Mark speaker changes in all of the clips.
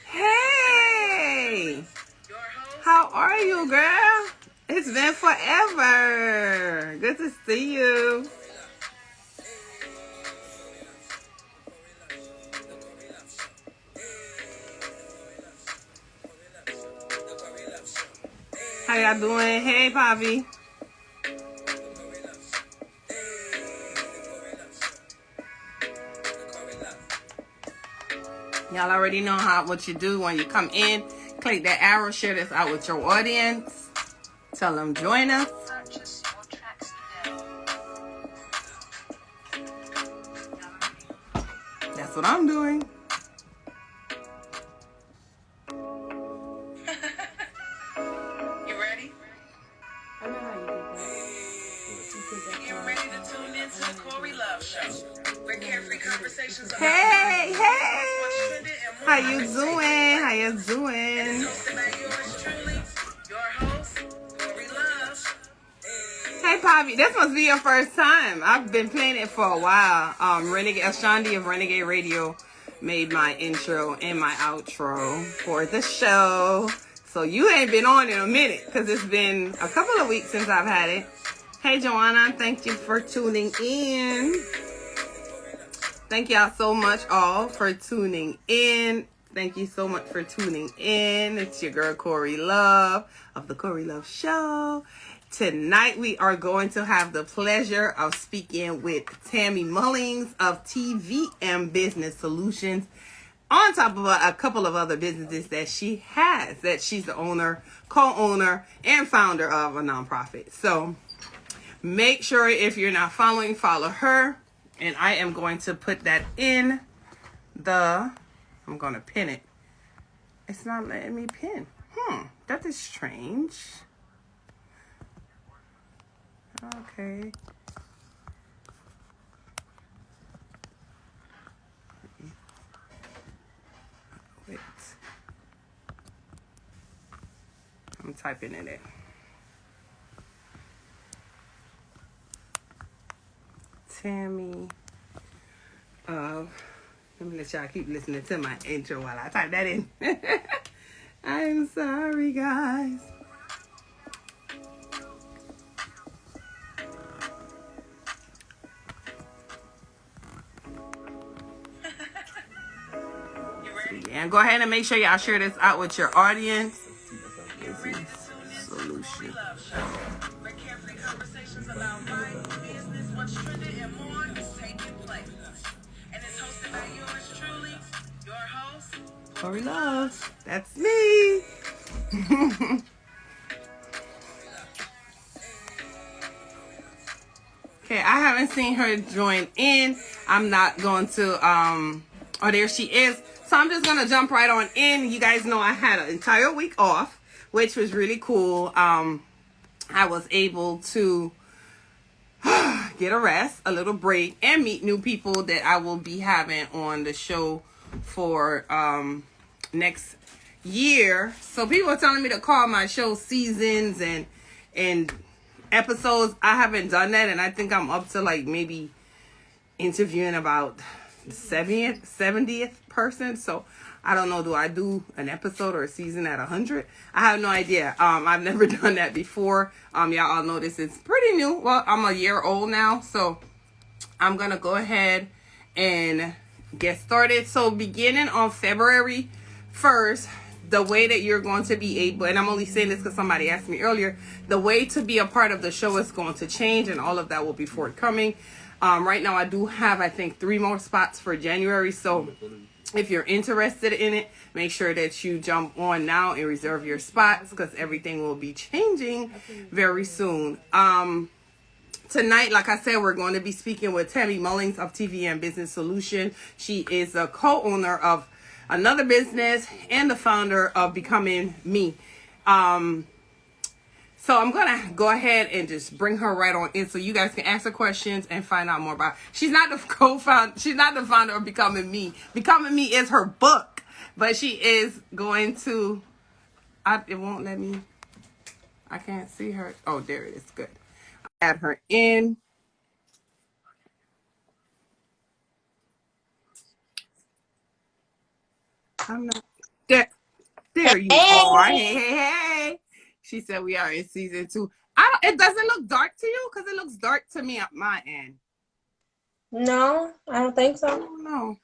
Speaker 1: Hey, how are you, girl? It's been forever. Good to see you. How y'all doing? Hey, Poppy. Y'all already know what you do when you come in. Click that arrow, share this out with your audience. Tell them join us. That's what I'm doing.
Speaker 2: You ready?
Speaker 1: I know how you do that.
Speaker 2: Get ready to tune in to the Corey Love Show. Where carefree conversations about
Speaker 1: Hey.
Speaker 2: what's trending and more.
Speaker 1: How you doing? How you doing?
Speaker 2: Hosted by yours truly, your host, Corey Love.
Speaker 1: Hey, Poppy, this must be your first time. I've been playing it for a while. Renegade Ashandi of Renegade Radio made my intro and my outro for the show. So you ain't been on in a minute because it's been a couple of weeks since I've had it. Hey, Joanna, thank you for tuning in. Thank y'all so much all for tuning in. Thank you so much for tuning in. It's your girl, Corey Love of the Corey Love Show. Tonight, we are going to have the pleasure of speaking with Tammy Mullings of TVM Business Solutions, on top of a couple of other businesses that she has, that she's the owner, co-owner, and founder of a nonprofit. So make sure if you're not following, follow her. And I am going to put that in I'm going to pin it. It's not letting me pin. That is strange. Okay. Wait. I'm typing it in. Tammy of, let me let y'all keep listening to my intro while I type that in. I'm sorry, guys. And go ahead and make sure y'all share this out with your audience. Solution.
Speaker 2: Where carefree conversations about life, business, what's trending, and more is taking place. And it's hosted by yours truly, your host,
Speaker 1: Corey Love. That's me. Okay, I haven't seen her join in. I'm not going to, oh, there she is. So I'm just going to jump right on in. You guys know I had an entire week off, which was really cool. I was able to get a rest, a little break, and meet new people that I will be having on the show for next year. So people are telling me to call my show seasons and episodes. I haven't done that, and I think I'm up to like maybe interviewing about 70th person. So I don't know, do I do an episode or a season at 100? I have no idea. I've never done that before. Y'all all know this is pretty new. Well, I'm a year old now, so I'm gonna go ahead and get started. So beginning on February 1st, the way that you're going to be able, and I'm only saying this because somebody asked me earlier, the way to be a part of the show is going to change, and all of that will be forthcoming. Right now I do have, I think, 3 more spots for January. So if you're interested in it, make sure that you jump on now and reserve your spots, because everything will be changing very soon. Tonight, like I said, we're going to be speaking with Tammy Mullings of TVM Business Solution. She is a co-owner of another business and the founder of Becoming Me. So I'm going to go ahead and just bring her right on in so you guys can ask her questions and find out more about her. She's not the co-founder. She's not the founder of Becoming Me. Becoming Me is her book, but she is going to, it won't let me, I can't see her. Oh, there it is. Good. Add her in. I'm not. There you are.
Speaker 3: Hey,
Speaker 1: Hey. She said we are in season 2. It doesn't look dark to you because it looks dark to me at my end.
Speaker 3: no, I don't think
Speaker 1: I
Speaker 3: so.
Speaker 1: don't know.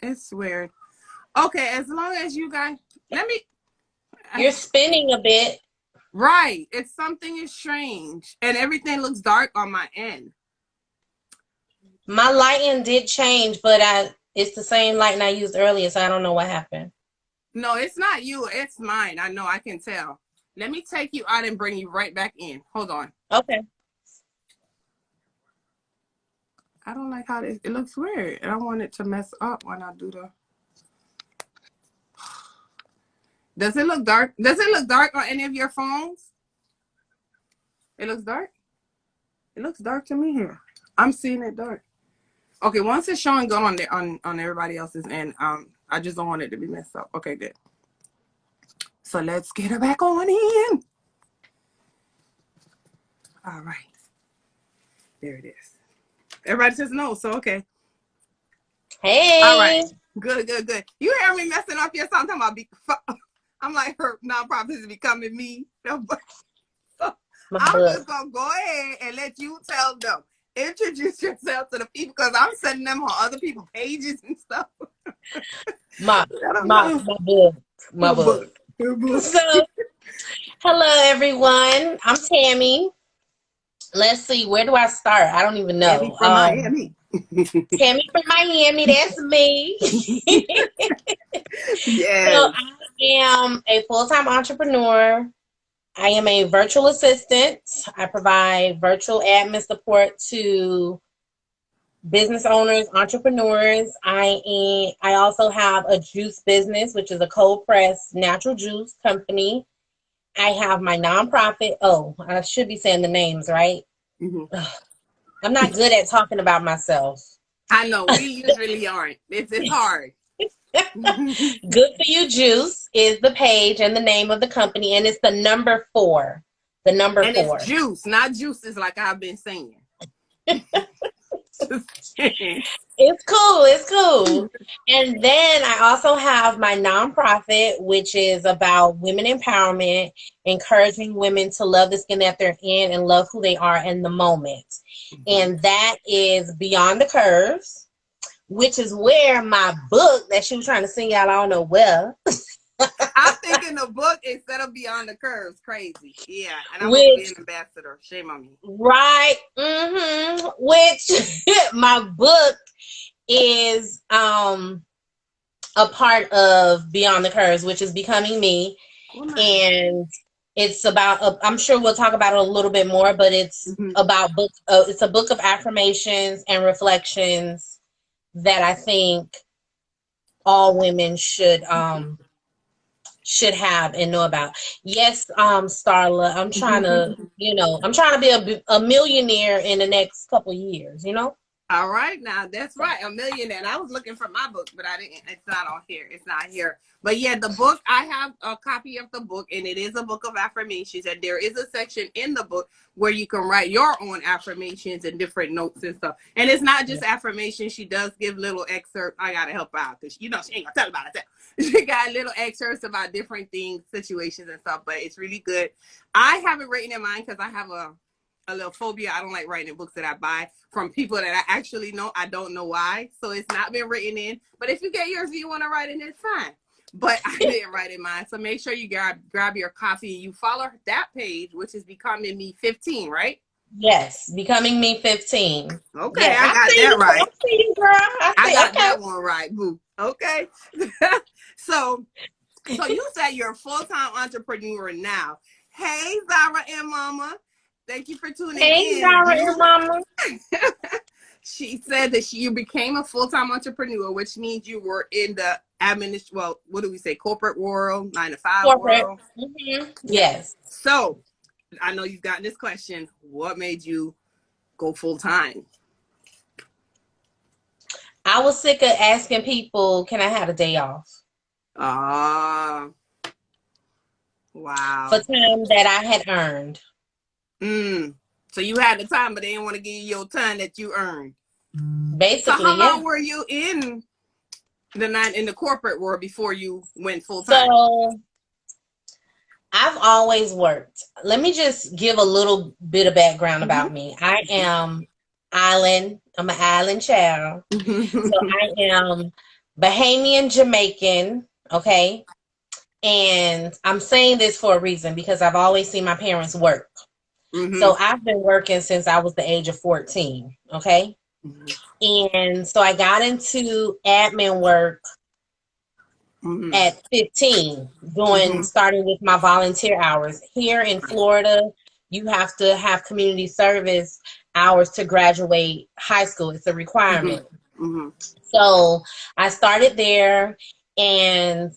Speaker 1: It's weird. Okay, as long as you guys, let me.
Speaker 3: You're spinning a bit.
Speaker 1: Right, it's something is strange, and everything looks dark on my end.
Speaker 3: My lighting did change, but it's the same lighting I used earlier, so I don't know what happened.
Speaker 1: No, it's not you. It's mine. I know. I can tell. Let me take you out and bring you right back in. Hold on.
Speaker 3: Okay.
Speaker 1: I don't like how it looks weird. I don't want it to mess up when I do the. Does it look dark? Does it look dark on any of your phones? It looks dark? It looks dark to me here. I'm seeing it dark. Okay, once it's showing good on on everybody else's end, I just don't want it to be messed up. Okay, good. So let's get her back on in. All right. There it is. Everybody says no, so okay. All right.
Speaker 3: Hey,
Speaker 1: Good. You hear me messing up your song? I'm like, her nonprofit is becoming me. So
Speaker 3: my
Speaker 1: I'm
Speaker 3: book.
Speaker 1: just gonna go ahead and let you tell them. Introduce yourself to the people because I'm sending them on other people's pages and stuff.
Speaker 3: My
Speaker 1: I don't
Speaker 3: my
Speaker 1: know.
Speaker 3: my book. My
Speaker 1: Her
Speaker 3: book.
Speaker 1: book. Her book.
Speaker 3: So, hello everyone. I'm Tammy. Let's see, where do I start? I don't even
Speaker 1: Tammy
Speaker 3: know.
Speaker 1: from Miami.
Speaker 3: Tammy from Miami, that's me. So
Speaker 1: Yes.
Speaker 3: I am a full-time entrepreneur. I am a virtual assistant. I provide virtual admin support to business owners, entrepreneurs. I also have a juice business, which is a cold press natural juice company. I have my nonprofit. Oh, I should be saying the names, right?
Speaker 1: Mhm.
Speaker 3: I'm not good at talking about myself.
Speaker 1: I know we usually aren't. It's hard. And
Speaker 3: Good for You Juice is the page and the name of the company, and it's the number 4. The number
Speaker 1: it's
Speaker 3: 4.
Speaker 1: juice, not juices like I've been saying.
Speaker 3: It's cool. It's cool. And then I also have my nonprofit, which is about women empowerment, encouraging women to love the skin that they're in and love who they are in the moment. And that is Beyond the Curves, which is where my book that she was trying to sing out, I don't know where,
Speaker 1: I'm thinking the book instead of Beyond the Curves. Crazy. Yeah. And I'm gonna be
Speaker 3: which,
Speaker 1: an ambassador. Shame on me.
Speaker 3: right, which my book is a part of Beyond the Curves, which is Becoming Me.
Speaker 1: Oh, nice.
Speaker 3: And it's about, I'm sure we'll talk about it a little bit more, but it's
Speaker 1: Mm-hmm.
Speaker 3: about it's a book of affirmations and reflections that I think all women should have and know about. Yes, Starla, I'm trying to be a millionaire in the next couple years, you know?
Speaker 1: All right, now that's right, a millionaire. And I was looking for my book, but I didn't. It's not on here. It's not here. But yeah, the book. I have a copy of the book, and it is a book of affirmations. And there is a section in the book where you can write your own affirmations and different notes and stuff. And it's not just affirmations. She does give little excerpts. I gotta help out because she ain't gonna tell about it. She got little excerpts about different things, situations, and stuff. But it's really good. I have it written in mine because I have a little phobia. I don't like writing books that I buy from people that I actually know. I don't know why. So it's not been written in. But if you get yours and you want to write it, it's fine. But I didn't write in mine. So make sure you grab your copy. You follow that page, which is Becoming Me 15, right?
Speaker 3: Yes, Becoming Me 15.
Speaker 1: Okay,
Speaker 3: Yes,
Speaker 1: I got that
Speaker 3: I
Speaker 1: right.
Speaker 3: see you, girl. I
Speaker 1: I
Speaker 3: see.
Speaker 1: got
Speaker 3: Okay.
Speaker 1: that one right, boo. Okay. so you said you're a full-time entrepreneur now. Hey, Zara and Mama. Thank you for tuning
Speaker 3: Hey,
Speaker 1: in.
Speaker 3: Zara and Mama.
Speaker 1: She said that you became a full-time entrepreneur, which means you were in the well, what do we say, corporate world, 9 to 5
Speaker 3: Corporate.
Speaker 1: world. Yeah.
Speaker 3: Yes.
Speaker 1: So I know you've gotten this question. What made you go full-time?
Speaker 3: I was sick of asking people, can I have a day off?
Speaker 1: Ah,
Speaker 3: For
Speaker 1: wow.
Speaker 3: time that I had earned.
Speaker 1: So you had the time, but they didn't want to give you your time that you earned. So
Speaker 3: Basically,
Speaker 1: how
Speaker 3: yeah.
Speaker 1: long were you in The nine in the corporate world before you went full time.
Speaker 3: So I've always worked. Let me just give a little bit of background about me. I am island. I'm an island child. So I am Bahamian Jamaican. Okay. And I'm saying this for a reason because I've always seen my parents work. So I've been working since I was the age of 14. Okay. And so I got into admin work at 15, starting with my volunteer hours. Here in Florida, you have to have community service hours to graduate high school. It's a requirement. So I started there, and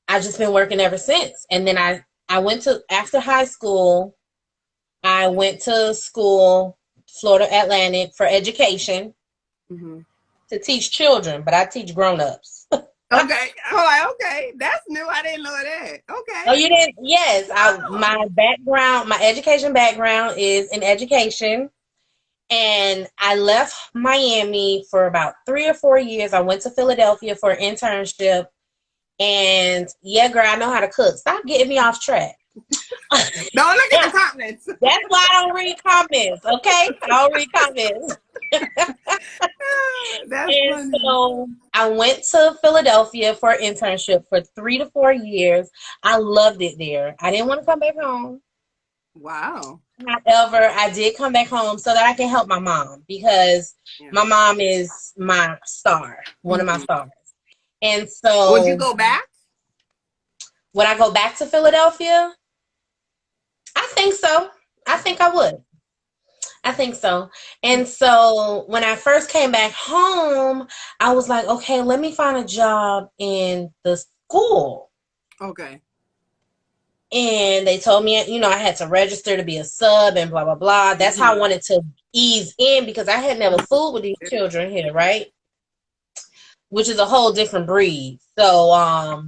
Speaker 3: I've just been working ever since. And then I went to, after high school, I went to school, Florida Atlantic, for education to teach children, but I teach grown-ups.
Speaker 1: Okay. Oh, okay. That's new. I didn't know that. Okay.
Speaker 3: Oh, you didn't? Yes. My background, my education background is in education. And I left Miami for about 3 or 4 years. I went to Philadelphia for an internship. And yeah, girl, I know how to cook. Stop getting me off track.
Speaker 1: Don't look at the comments.
Speaker 3: That's why I don't read comments, okay? I don't read comments.
Speaker 1: That's
Speaker 3: And
Speaker 1: funny.
Speaker 3: so I went to Philadelphia for an internship for 3 to 4 years. I loved it there. I didn't want to come back home.
Speaker 1: Wow.
Speaker 3: However, I did come back home so that I can help my mom because my mom is my star, one of my stars. And so
Speaker 1: would you go back?
Speaker 3: Would I go back to Philadelphia? I think so. I think I would. I think so. And so when I first came back home, I was like, okay, let me find a job in the school.
Speaker 1: Okay.
Speaker 3: And they told me, you know, I had to register to be a sub and blah, blah, blah. That's how I wanted to ease in because I had never fooled with these children here, right? Which is a whole different breed. So,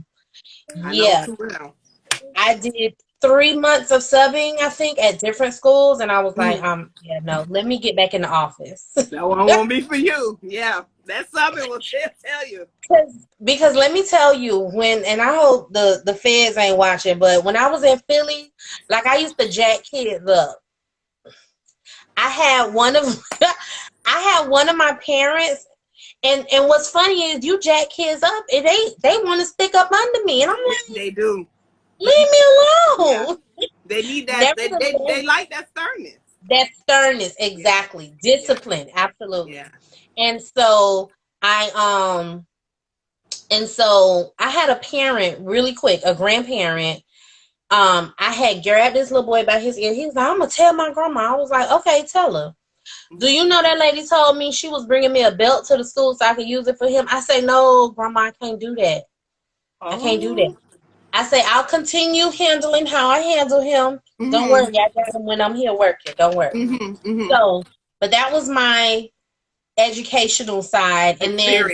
Speaker 3: yeah, I did 3 months of subbing, I think, at different schools. And I was like, yeah, no, let me get back in the office.
Speaker 1: That one won't be for you. Yeah, that's something will tell you.
Speaker 3: Because let me tell you, and I hope the feds ain't watching, but when I was in Philly, like I used to jack kids up. I had one of my parents, and what's funny is you jack kids up, and they want to stick up under me, and I'm like,
Speaker 1: they do.
Speaker 3: Leave me alone.
Speaker 1: Yeah. They need that. They like that sternness.
Speaker 3: That sternness, exactly. Discipline, absolutely.
Speaker 1: Yeah.
Speaker 3: And so I had a parent really quick, a grandparent. I had grabbed this little boy by his ear. He was like, I'm gonna tell my grandma. I was like, okay, tell her. Do you know that lady told me she was bringing me a belt to the school so I could use it for him? I say, no, grandma, I can't do that. I can't do that. I say, I'll continue handling how I handle him. Don't worry, I got him when I'm here working. Don't worry. So, but that was my educational side. And then,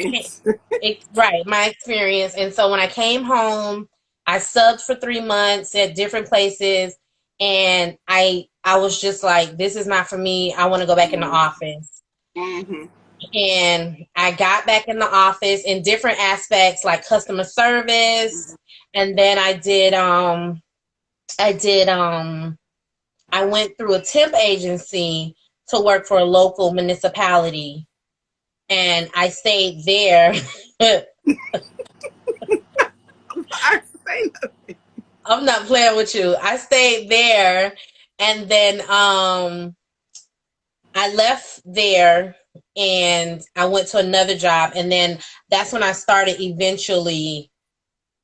Speaker 3: my experience. And so when I came home, I subbed for 3 months at different places. And I was just like, this is not for me. I want to go back in the office. And I got back in the office in different aspects like customer service. And then I went through a temp agency to work for a local municipality. And I stayed there. I'm not playing with you. I stayed there, and then I left there and I went to another job, and then that's when I started eventually,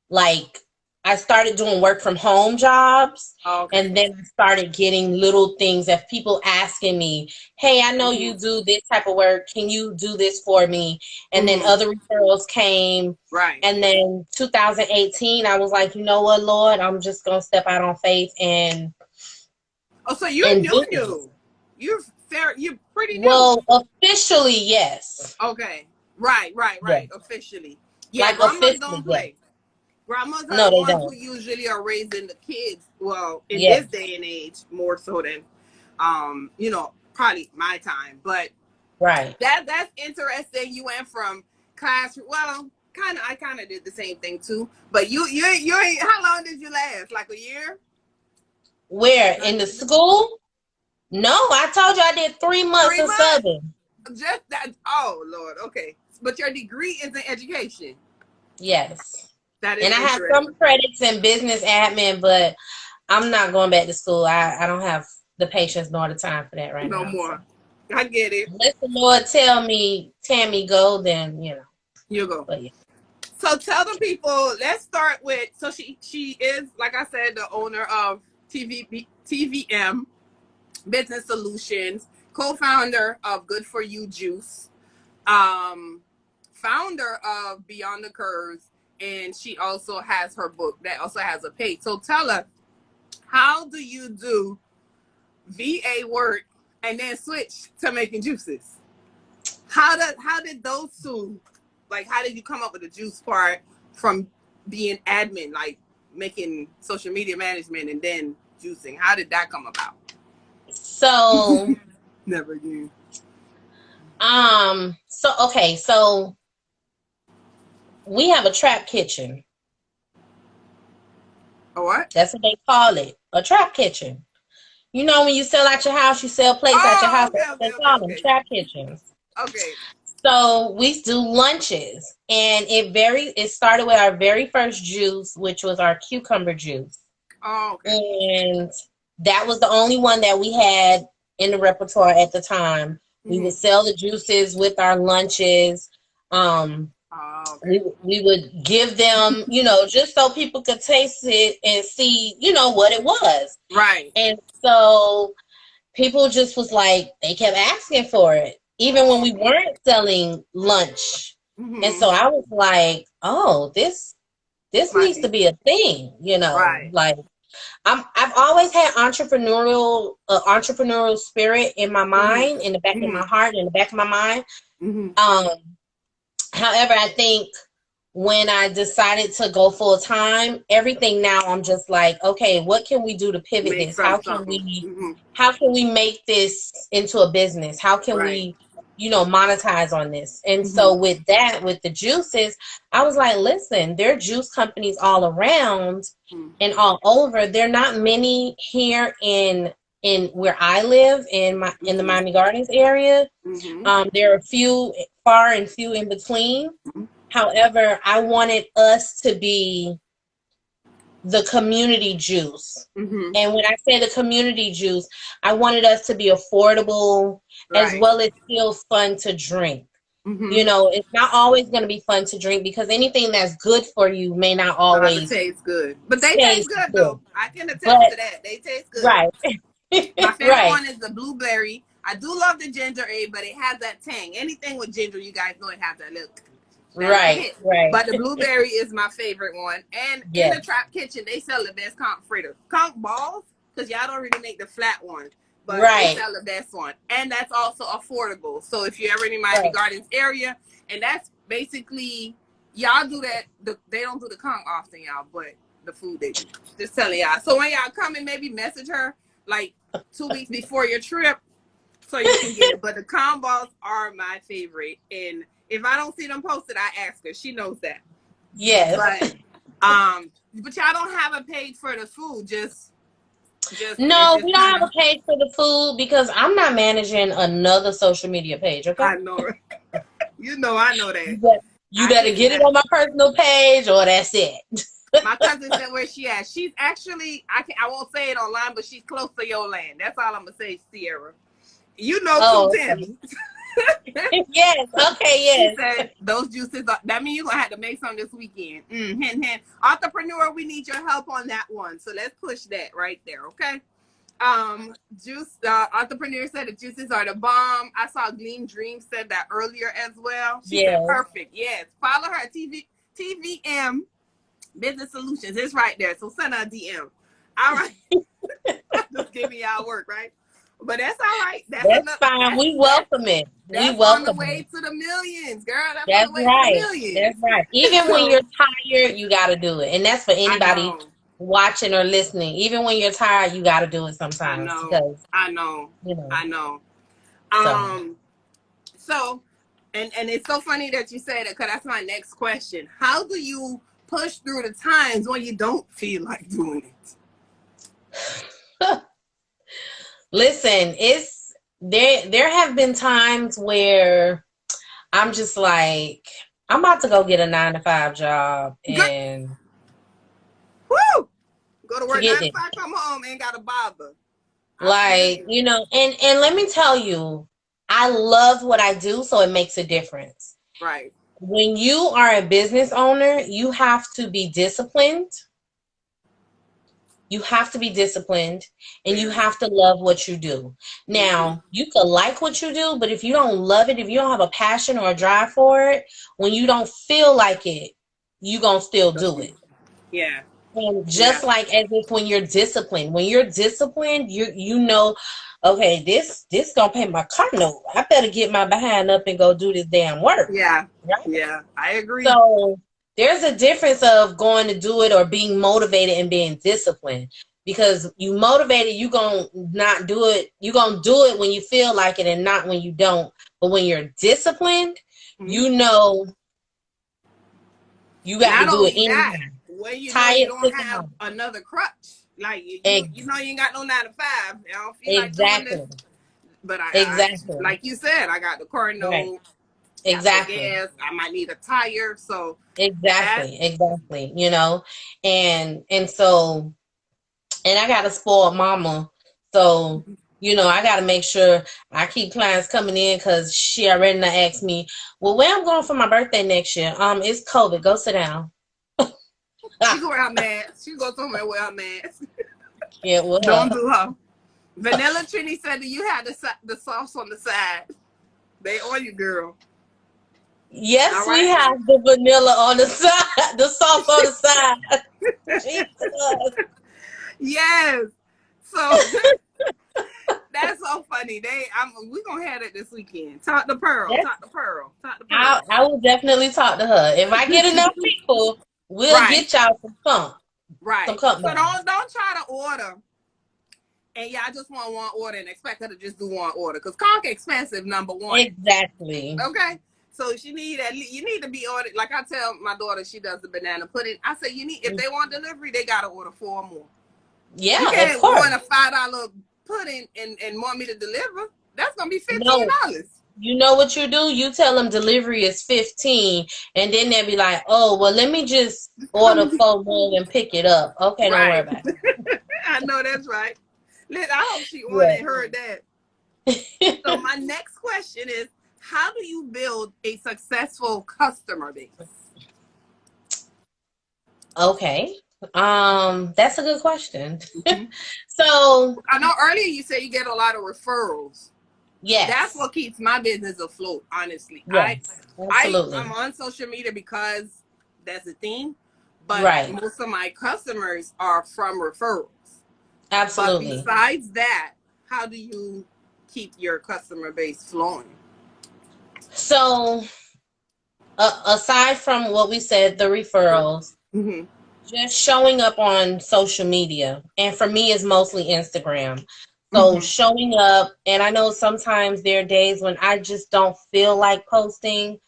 Speaker 3: like, I started doing work from home jobs, and then I started getting little things of people asking me, hey, I know you do this type of work. Can you do this for me? And then other referrals came. Right. And then 2018, I was like, you know what, Lord, I'm just going to step out on faith and.
Speaker 1: Oh, so you're new. You're pretty new.
Speaker 3: Well, officially, yes.
Speaker 1: Okay. Right. Yes. Officially. Yeah,
Speaker 3: like
Speaker 1: grandmas don't play. Grandmas are the ones who usually are raising the kids. Well, in this day and age, more so than, probably my time. But that's interesting. You went from class. Well, I kind of did the same thing too. But you ain't. How long did you last? Like a year?
Speaker 3: Where? In the school? No, I told you I did 3 months
Speaker 1: 3
Speaker 3: of
Speaker 1: months?
Speaker 3: Southern.
Speaker 1: Just that. Oh Lord. Okay. But your degree is in education.
Speaker 3: Yes.
Speaker 1: That is
Speaker 3: And I have
Speaker 1: interesting.
Speaker 3: some credits in business admin, but I'm not going back to school. I don't have the patience nor the time for that right
Speaker 1: No
Speaker 3: now.
Speaker 1: more.
Speaker 3: So
Speaker 1: I get it.
Speaker 3: unless the Lord tell me, Tammy, go, then
Speaker 1: You go.
Speaker 3: But yeah.
Speaker 1: So tell the people. Let's start with. So she is, like I said, the owner of TVM Business Solutions, co-founder of Good For You Juice, founder of Beyond the Curves, and she also has her book that also has a page. So tell us, how do you do VA work and then switch to making juices? How did those two, like, how did you come up with the juice part from being admin, like making social media management and then juicing? How did that come about?
Speaker 3: So
Speaker 1: Never again.
Speaker 3: so we have a trap kitchen.
Speaker 1: A what?
Speaker 3: That's what they call it. A trap kitchen. You know, when you sell out your house, you sell plates out your
Speaker 1: Oh,
Speaker 3: house.
Speaker 1: okay,
Speaker 3: They
Speaker 1: okay, okay,
Speaker 3: call them
Speaker 1: okay.
Speaker 3: trap kitchens.
Speaker 1: Okay.
Speaker 3: So we do lunches, and it started with our very first juice, which was our cucumber juice.
Speaker 1: Oh, okay.
Speaker 3: And that was the only one that we had in the repertoire at the time. We would sell the juices with our lunches.
Speaker 1: Okay.
Speaker 3: We would give them, just so people could taste it and see, what it was.
Speaker 1: Right.
Speaker 3: And so people just was like, they kept asking for it, even when we weren't selling lunch. And so I was like, oh, this needs to be a thing,
Speaker 1: Right.
Speaker 3: like I've always had entrepreneurial spirit in my mind, in the back of my heart, in the back of my mind. However, I think when I decided to go full time, everything now I'm just like, okay, what can we do to pivot this? How can we make this into a business? How can we, monetize on this? And so with that, with the juices, I was like, listen, there are juice companies all around and all over. There are not many here in where I live in the Miami Gardens area. There are a few far and few in between. However, I wanted us to be the community juice. And when I say the community juice, I wanted us to be affordable as well as still fun to drink. It's not always going to be fun to drink because anything that's good for you may not always
Speaker 1: taste good. But they taste good though. I can attest to that. They taste good.
Speaker 3: Right.
Speaker 1: My favorite one is the blueberry. I do love the ginger ale, but it has that tang. Anything with ginger, you guys know it has that look.
Speaker 3: Right.
Speaker 1: But the blueberry is my favorite one. And in the Trap Kitchen, they sell the best conch fritters. Conch balls, because y'all don't really make the flat ones. But they sell the best one. And that's also affordable. So if you're ever in Miami Gardens area, and that's basically, y'all do that. They don't do the conch often, y'all, but the food they do. Just telling y'all. So when y'all come and maybe message her like 2 weeks before your trip, so you can get it. But the combos are my favorite. And if I don't see them posted, I ask her. She knows that.
Speaker 3: Yes.
Speaker 1: But y'all don't have a page for the food.
Speaker 3: No, we don't have a page for the food because I'm not managing another social media page. Okay.
Speaker 1: I know. I know that.
Speaker 3: You better get it on my personal page, or that's it.
Speaker 1: My cousin said where she at. She's actually, I won't say it online, but she's close to your land. That's all I'm gonna say, Sierra. Too, Tammy.
Speaker 3: Yes. Okay. Yes.
Speaker 1: She said those juices. That means you're gonna have to make some this weekend. Entrepreneur, we need your help on that one. So let's push that right there. Okay. Juice. Entrepreneur said the juices are the bomb. I saw Gleam Dream said that earlier as well. She said perfect. Yes. Follow her at TVM Business Solutions. It's right there. So send her a DM. All right. Just giving y'all work, right? But that's all right. That's
Speaker 3: fine. We welcome it.
Speaker 1: That's on the way to the millions, girl. That's on the way to the millions.
Speaker 3: That's right. Even when you're tired, you got to do it. And that's for anybody watching or listening. Even when you're tired, you got to do it sometimes.
Speaker 1: I know.
Speaker 3: So.
Speaker 1: So And it's so funny that you say that because that's my next question. How do you push through the times when you don't feel like doing it?
Speaker 3: Listen, it's there have been times where I'm just like, I'm about to go get a 9 to 5 job
Speaker 1: Good.
Speaker 3: and
Speaker 1: Woo! Go to work
Speaker 3: forget
Speaker 1: 9 to
Speaker 3: it.
Speaker 1: 5, come home, ain't got to bother. I feel
Speaker 3: Like,
Speaker 1: you.
Speaker 3: you know, and let me tell you, I love what I do, so it makes a difference.
Speaker 1: Right.
Speaker 3: When you are a business owner, you have to be disciplined. You have to be disciplined and you
Speaker 1: Very.
Speaker 3: have to love what you do.
Speaker 1: Mm-hmm.
Speaker 3: Now, you can like what you do, but if you don't love it, if you don't have a passion or a drive for it, when you don't feel like it, you gonna still do it.
Speaker 1: Yeah.
Speaker 3: And
Speaker 1: Yeah.
Speaker 3: just like as if when you're disciplined, you know, okay, this gonna pay my car note. I better get my behind up and go do this damn work.
Speaker 1: Yeah.
Speaker 3: Right?
Speaker 1: Yeah. I agree.
Speaker 3: So there's a difference of going to do it or being motivated and being disciplined. Because you motivated, you gonna not do it. You gonna do it when you feel like it and not when you don't. But when you're disciplined,
Speaker 1: Mm-hmm.
Speaker 3: you know you got to
Speaker 1: Not
Speaker 3: do it
Speaker 1: only that,
Speaker 3: anyhow.
Speaker 1: when you know you
Speaker 3: Tired,
Speaker 1: don't
Speaker 3: sick, and
Speaker 1: have
Speaker 3: hungry.
Speaker 1: another crutch, like you know
Speaker 3: Ex-
Speaker 1: you ain't got no 9 to 5. I don't feel like doing this,
Speaker 3: exactly.
Speaker 1: but I
Speaker 3: Exactly.
Speaker 1: like you said, I got the car
Speaker 3: Right.
Speaker 1: note, got the
Speaker 3: Exactly.
Speaker 1: gas. I might need a tire, so that
Speaker 3: Exactly. You know, and so and I got a spoiled mama, so you know I got to make sure I keep clients coming in because she already done asked me, well, where I'm going for my birthday next year? It's COVID. Go sit down.
Speaker 1: she go wear her mask. She go somewhere wear her mask.
Speaker 3: Yeah,
Speaker 1: Don't
Speaker 3: well,
Speaker 1: do her. Vanilla Trini said that you had the sauce on the side. They on you, girl. All
Speaker 3: yes, we
Speaker 1: right.
Speaker 3: have the vanilla on the side, the sauce on the side. Jesus.
Speaker 1: Yes. So that's so funny. We gonna have it this weekend. Talk to Pearl.
Speaker 3: That's,
Speaker 1: Talk to Pearl. Talk to Pearl.
Speaker 3: I will definitely talk to her. If I get enough people, we'll
Speaker 1: Right.
Speaker 3: get y'all some
Speaker 1: Right.
Speaker 3: cup
Speaker 1: So
Speaker 3: down.
Speaker 1: don't try to order and y'all just want one order and expect her to just do one order because conch expensive, number one.
Speaker 3: Exactly.
Speaker 1: Okay. So she need you need to be ordered. Like I tell my daughter, she does the banana pudding. I say if they want delivery, they gotta order 4 or more. You
Speaker 3: Yeah, of
Speaker 1: can't
Speaker 3: course.
Speaker 1: order $5 pudding and want me to deliver. That's gonna be
Speaker 3: No,
Speaker 1: $15.
Speaker 3: you know what you do? You tell them delivery is 15, and then they'll be like, "Oh, well, let me just order 4 more and pick it up." Okay, don't worry
Speaker 1: Right.
Speaker 3: about
Speaker 1: I know that's right. I hope she on
Speaker 3: it.
Speaker 1: and heard that. So
Speaker 3: Yeah.
Speaker 1: my next question is, how do you build a successful customer base?
Speaker 3: Okay. That's a good question.
Speaker 1: Mhm.
Speaker 3: So,
Speaker 1: I know earlier you said you get a lot of referrals. That's
Speaker 3: yes.
Speaker 1: what keeps my business afloat, honestly.
Speaker 3: Yes.
Speaker 1: I'm
Speaker 3: Absolutely.
Speaker 1: on social media because that's the thing, but
Speaker 3: Right.
Speaker 1: most of my customers are from referrals. But
Speaker 3: Absolutely.
Speaker 1: besides that, how do you keep your customer base flowing?
Speaker 3: So, aside from what we said, the referrals,
Speaker 1: Mm-hmm.
Speaker 3: just showing up on social media, and for me, it's mostly Instagram. So
Speaker 1: Mm-hmm.
Speaker 3: showing up, and I know sometimes there are days when I just don't feel like posting,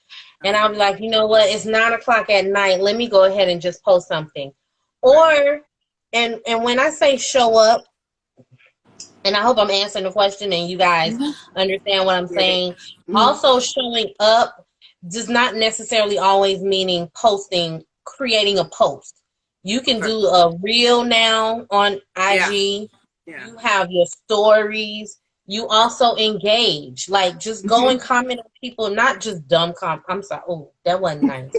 Speaker 3: and I'll be
Speaker 1: Right.
Speaker 3: like, you know what, it's 9 o'clock at night. Let me go ahead and just post something.
Speaker 1: Right.
Speaker 3: Or, and when I say show up, and I hope I'm answering the question and you guys
Speaker 1: Mm-hmm.
Speaker 3: understand what I'm
Speaker 1: Get it.
Speaker 3: saying.
Speaker 1: Mm-hmm.
Speaker 3: Also, showing up does not necessarily always meaning posting, creating a post. You can
Speaker 1: Okay.
Speaker 3: do a reel now on
Speaker 1: Yeah.
Speaker 3: IG.
Speaker 1: Yeah.
Speaker 3: You have your stories. You also engage, like just go
Speaker 1: Mm-hmm.
Speaker 3: and comment on people, not just dumb I'm sorry. Oh, that wasn't nice,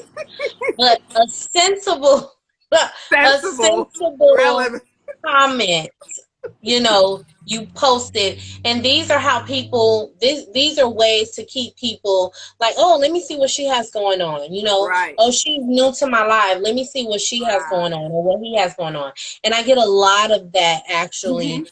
Speaker 3: but a sensible, a
Speaker 1: Sensible.
Speaker 3: sensible
Speaker 1: Relevant.
Speaker 3: comment. You know, you post it, and these are how people. These are ways to keep people like, oh, let me see what she has going on. You know,
Speaker 1: Right.
Speaker 3: oh, she's new to my life. Let me see what she has going
Speaker 1: Right.
Speaker 3: on or what he has going on. And I get a lot of that
Speaker 1: Mm-hmm.
Speaker 3: actually.
Speaker 1: Mm-hmm.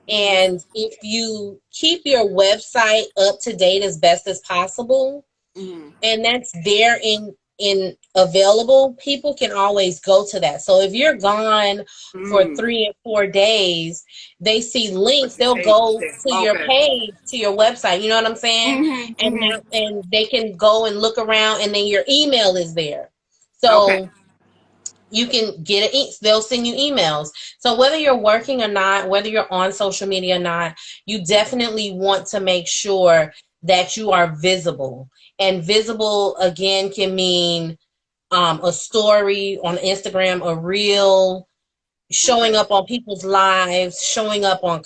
Speaker 3: And if you keep your website up to date as best as possible,
Speaker 1: Mm-hmm.
Speaker 3: and that's there in in available, people can always go to that. So if you're gone for
Speaker 1: Mm.
Speaker 3: 3 or 4 days, they see links,
Speaker 1: But you
Speaker 3: they'll
Speaker 1: say
Speaker 3: go
Speaker 1: there.
Speaker 3: to your
Speaker 1: Okay.
Speaker 3: page, to your website. You know what I'm saying? And
Speaker 1: Mm-hmm.
Speaker 3: and they can go and look around, and then your email is there.
Speaker 1: Okay.
Speaker 3: So you can get they'll send you emails. So whether you're working or not, whether you're on social media or not, you definitely want to make sure that you are visible. And visible again can mean a story on Instagram, a reel, showing
Speaker 1: Okay.
Speaker 3: up on people's lives, showing up on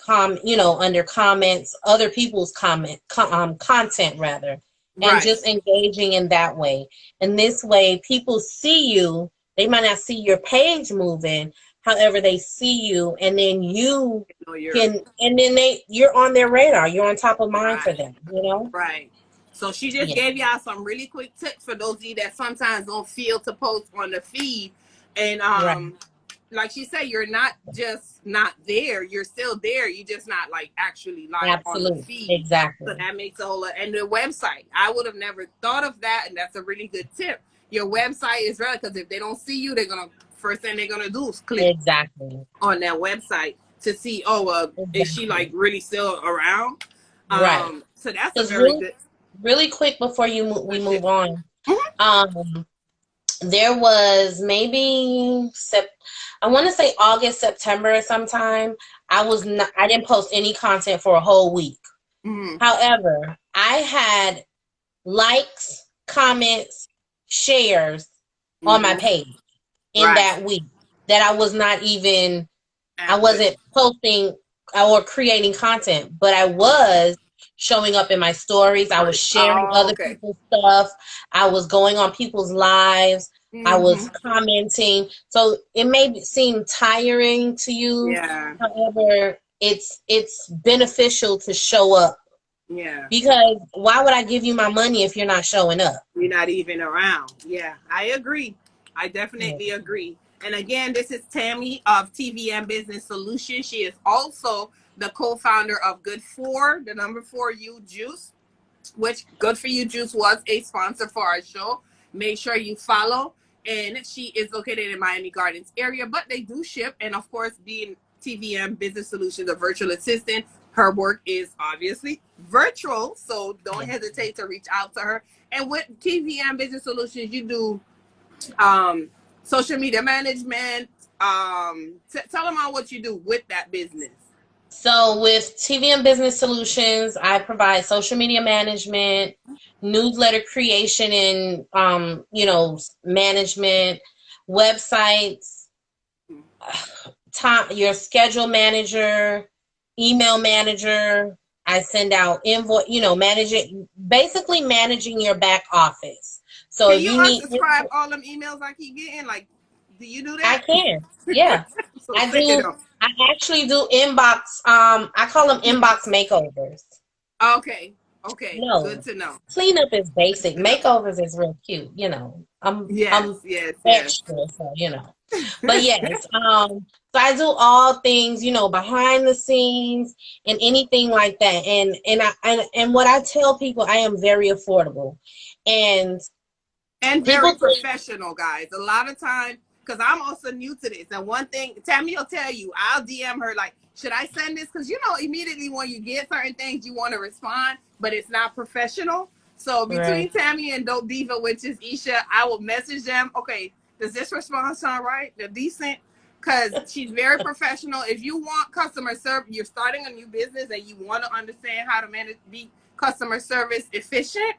Speaker 3: under comments, other people's content rather, and
Speaker 1: Right.
Speaker 3: just engaging in that way. And this way, people see you. They might not see your page moving, however, they see you, and then you
Speaker 1: No, you're
Speaker 3: and then you're on their radar. You're on top of mind for
Speaker 1: right.
Speaker 3: them. You know?
Speaker 1: Right. So she just
Speaker 3: Yeah.
Speaker 1: gave y'all some really quick tips for those of you that sometimes don't feel to post on the feed. And
Speaker 3: Right.
Speaker 1: like she said, you're not just not there, you're still there. You just not like actually live on the
Speaker 3: Absolutely.
Speaker 1: feed. So
Speaker 3: Exactly.
Speaker 1: that makes a whole lot. And the website, I would have never thought of that, and that's a really good tip. Your website is right, because if they don't see you, they're gonna first thing they're gonna do is click
Speaker 3: Exactly.
Speaker 1: on that website to see, oh, is she like
Speaker 3: Exactly.
Speaker 1: really still around?
Speaker 3: Right.
Speaker 1: So that's a
Speaker 3: Because
Speaker 1: very good
Speaker 3: really quick before we
Speaker 1: good
Speaker 3: move
Speaker 1: tip.
Speaker 3: on,
Speaker 1: Mhm.
Speaker 3: um, there was maybe I want to say August, September, sometime. I didn't post any content for a whole week.
Speaker 1: Mhm.
Speaker 3: However, I had likes, comments, shares on my
Speaker 1: Mhm.
Speaker 3: page in
Speaker 1: Right.
Speaker 3: that week that I
Speaker 1: Active.
Speaker 3: wasn't posting or creating content, but I was showing up in my stories. I was sharing
Speaker 1: Oh,
Speaker 3: other
Speaker 1: okay.
Speaker 3: people's stuff. I was going on people's lives. I was
Speaker 1: Mhm.
Speaker 3: commenting. So it may seem tiring to you.
Speaker 1: Yeah.
Speaker 3: However, it's beneficial to show up,
Speaker 1: Yeah.
Speaker 3: because why would I give you my money if you're not showing up?
Speaker 1: You're not even around. Yeah, I agree. I
Speaker 3: Yeah.
Speaker 1: definitely agree. And again, this is Tammy of TVM Business Solutions. She is also the co-founder of Good For, the number 4U Juice, which Good For You Juice was a sponsor for our show. Make sure you follow. And she is located in Miami Gardens area, but they do ship. And of course, being TVM Business Solutions, a virtual assistant, her work is obviously virtual. So don't
Speaker 3: Yeah.
Speaker 1: hesitate to reach out to her. And with TVM Business Solutions, you do social media management. Tell them all what you do with that business.
Speaker 3: So with TVM Business Solutions, I provide social media management, newsletter creation and management, websites, your schedule manager, email manager. I send out invoice, basically managing your back office. So
Speaker 1: Can
Speaker 3: if
Speaker 1: you
Speaker 3: you need,
Speaker 1: unsubscribe all them emails I keep getting? Like, do you do
Speaker 3: I
Speaker 1: that?
Speaker 3: can. Yeah.
Speaker 1: So
Speaker 3: I
Speaker 1: send it
Speaker 3: do.
Speaker 1: on.
Speaker 3: I actually do inbox. I call them inbox makeovers.
Speaker 1: Okay. Okay. Good
Speaker 3: No,
Speaker 1: to know.
Speaker 3: cleanup is
Speaker 1: Good
Speaker 3: basic.
Speaker 1: to know.
Speaker 3: Makeovers is real cute.
Speaker 1: Yes.
Speaker 3: I'm
Speaker 1: Yes. Yes.
Speaker 3: extra, so. But yes, so I do all things, behind the scenes and anything like that. And what I tell people, I am very affordable, and
Speaker 1: And
Speaker 3: people
Speaker 1: very
Speaker 3: think,
Speaker 1: professional, guys. A lot of time, because I'm also new to this. And one thing, Tammy will tell you, I'll DM her like, should I send this? Because immediately when you get certain things, you want to respond, but it's not professional. So
Speaker 3: right,
Speaker 1: between Tammy and Dope Diva, which is Isha, I will message them. Okay, does this response sound right? They're decent. Because she's very professional. If you want customer service, you're starting a new business and you want to understand how to manage, be customer service efficient,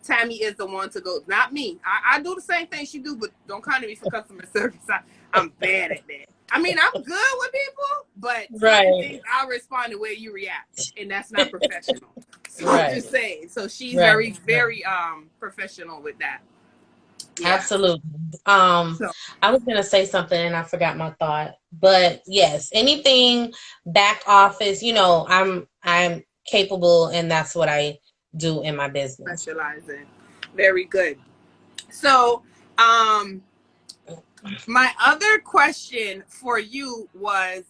Speaker 1: Tammy is the one to go, not me. I do the same thing she do, but don't come to me for customer service. I'm bad at that. I mean, I'm good with people, but certain
Speaker 3: right,
Speaker 1: things I'll respond the way you react, and that's not professional. So I'm
Speaker 3: right,
Speaker 1: just saying. So she's
Speaker 3: right,
Speaker 1: very, very professional with that. Yeah.
Speaker 3: absolutely.
Speaker 1: So
Speaker 3: I was gonna say something and I forgot my thought, but yes, anything back office, I'm capable, and that's what I do in my business.
Speaker 1: specializing. Very good. So my other question for you was,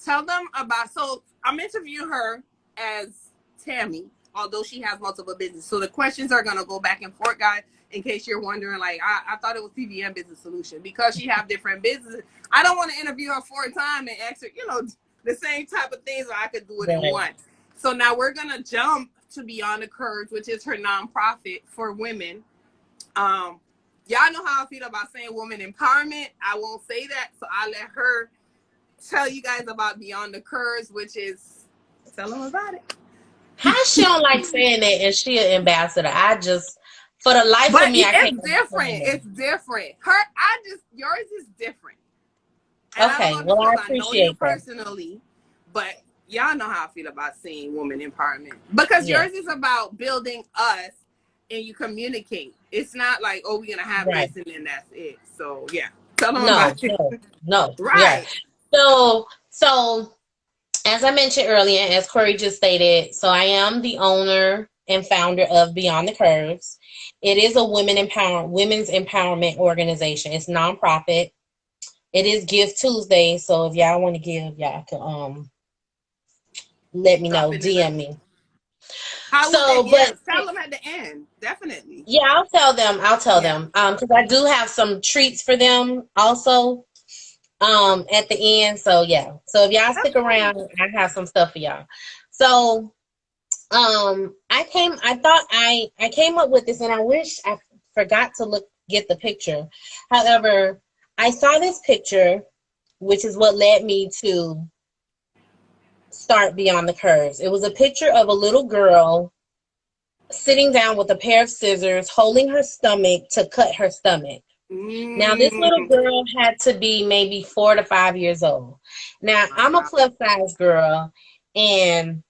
Speaker 1: tell them about, so I'm interviewing her as Tammy, although she has multiple businesses. So the questions are going to go back and forth, guys. in case you're wondering, like, I thought it was CVM Business Solution because she have different businesses. I don't want to interview her 4 times and ask her, the same type of things, or I could do it in
Speaker 3: Right.
Speaker 1: one. So now we're going to jump to Beyond the Curves, which is her nonprofit for women. Y'all know how I feel about saying woman empowerment. I won't say that, so I'll let her tell you guys about Beyond the Curves, which is, tell them about it.
Speaker 3: How she don't like saying that and she an ambassador? I just, for the life
Speaker 1: But
Speaker 3: of me, I can't
Speaker 1: it's different.
Speaker 3: understand
Speaker 1: It's different. Yours is different. And
Speaker 3: that.
Speaker 1: I don't
Speaker 3: Okay,
Speaker 1: know
Speaker 3: well,
Speaker 1: because
Speaker 3: I
Speaker 1: I know you
Speaker 3: appreciate that.
Speaker 1: personally, but y'all know how I feel about seeing woman empowerment. Because
Speaker 3: Yeah,
Speaker 1: yours is about building us and you communicate. It's not like, oh, we're gonna have
Speaker 3: right.
Speaker 1: this and then that's it. So yeah. Tell them
Speaker 3: No,
Speaker 1: about it.
Speaker 3: no, no. Yeah.
Speaker 1: Right.
Speaker 3: So as I mentioned earlier, as Corey just stated, so I am the owner and founder of Beyond the Curves. It is a women's empowerment organization. It's nonprofit. It is Give Tuesday, so if y'all want to give, y'all can let me
Speaker 1: Drop
Speaker 3: know,
Speaker 1: it in the
Speaker 3: DM me.
Speaker 1: how would they,
Speaker 3: So,
Speaker 1: yeah,
Speaker 3: but
Speaker 1: tell them at the end. Definitely.
Speaker 3: yeah, I'll tell them. I'll tell
Speaker 1: Yeah.
Speaker 3: them. Because I do have some treats for them also. At the end. So yeah. So if y'all stick
Speaker 1: Definitely.
Speaker 3: around, I have some stuff for y'all. So I came up with this and I wish I forgot to get the picture. However, I saw this picture, which is what led me to start Beyond the Curves. It was a picture of a little girl sitting down with a pair of scissors, holding her stomach to cut her stomach. Now, this little
Speaker 1: Mm.
Speaker 3: girl had to be maybe 4 to 5 years old. Now, I'm a
Speaker 1: Wow.
Speaker 3: plus size girl, and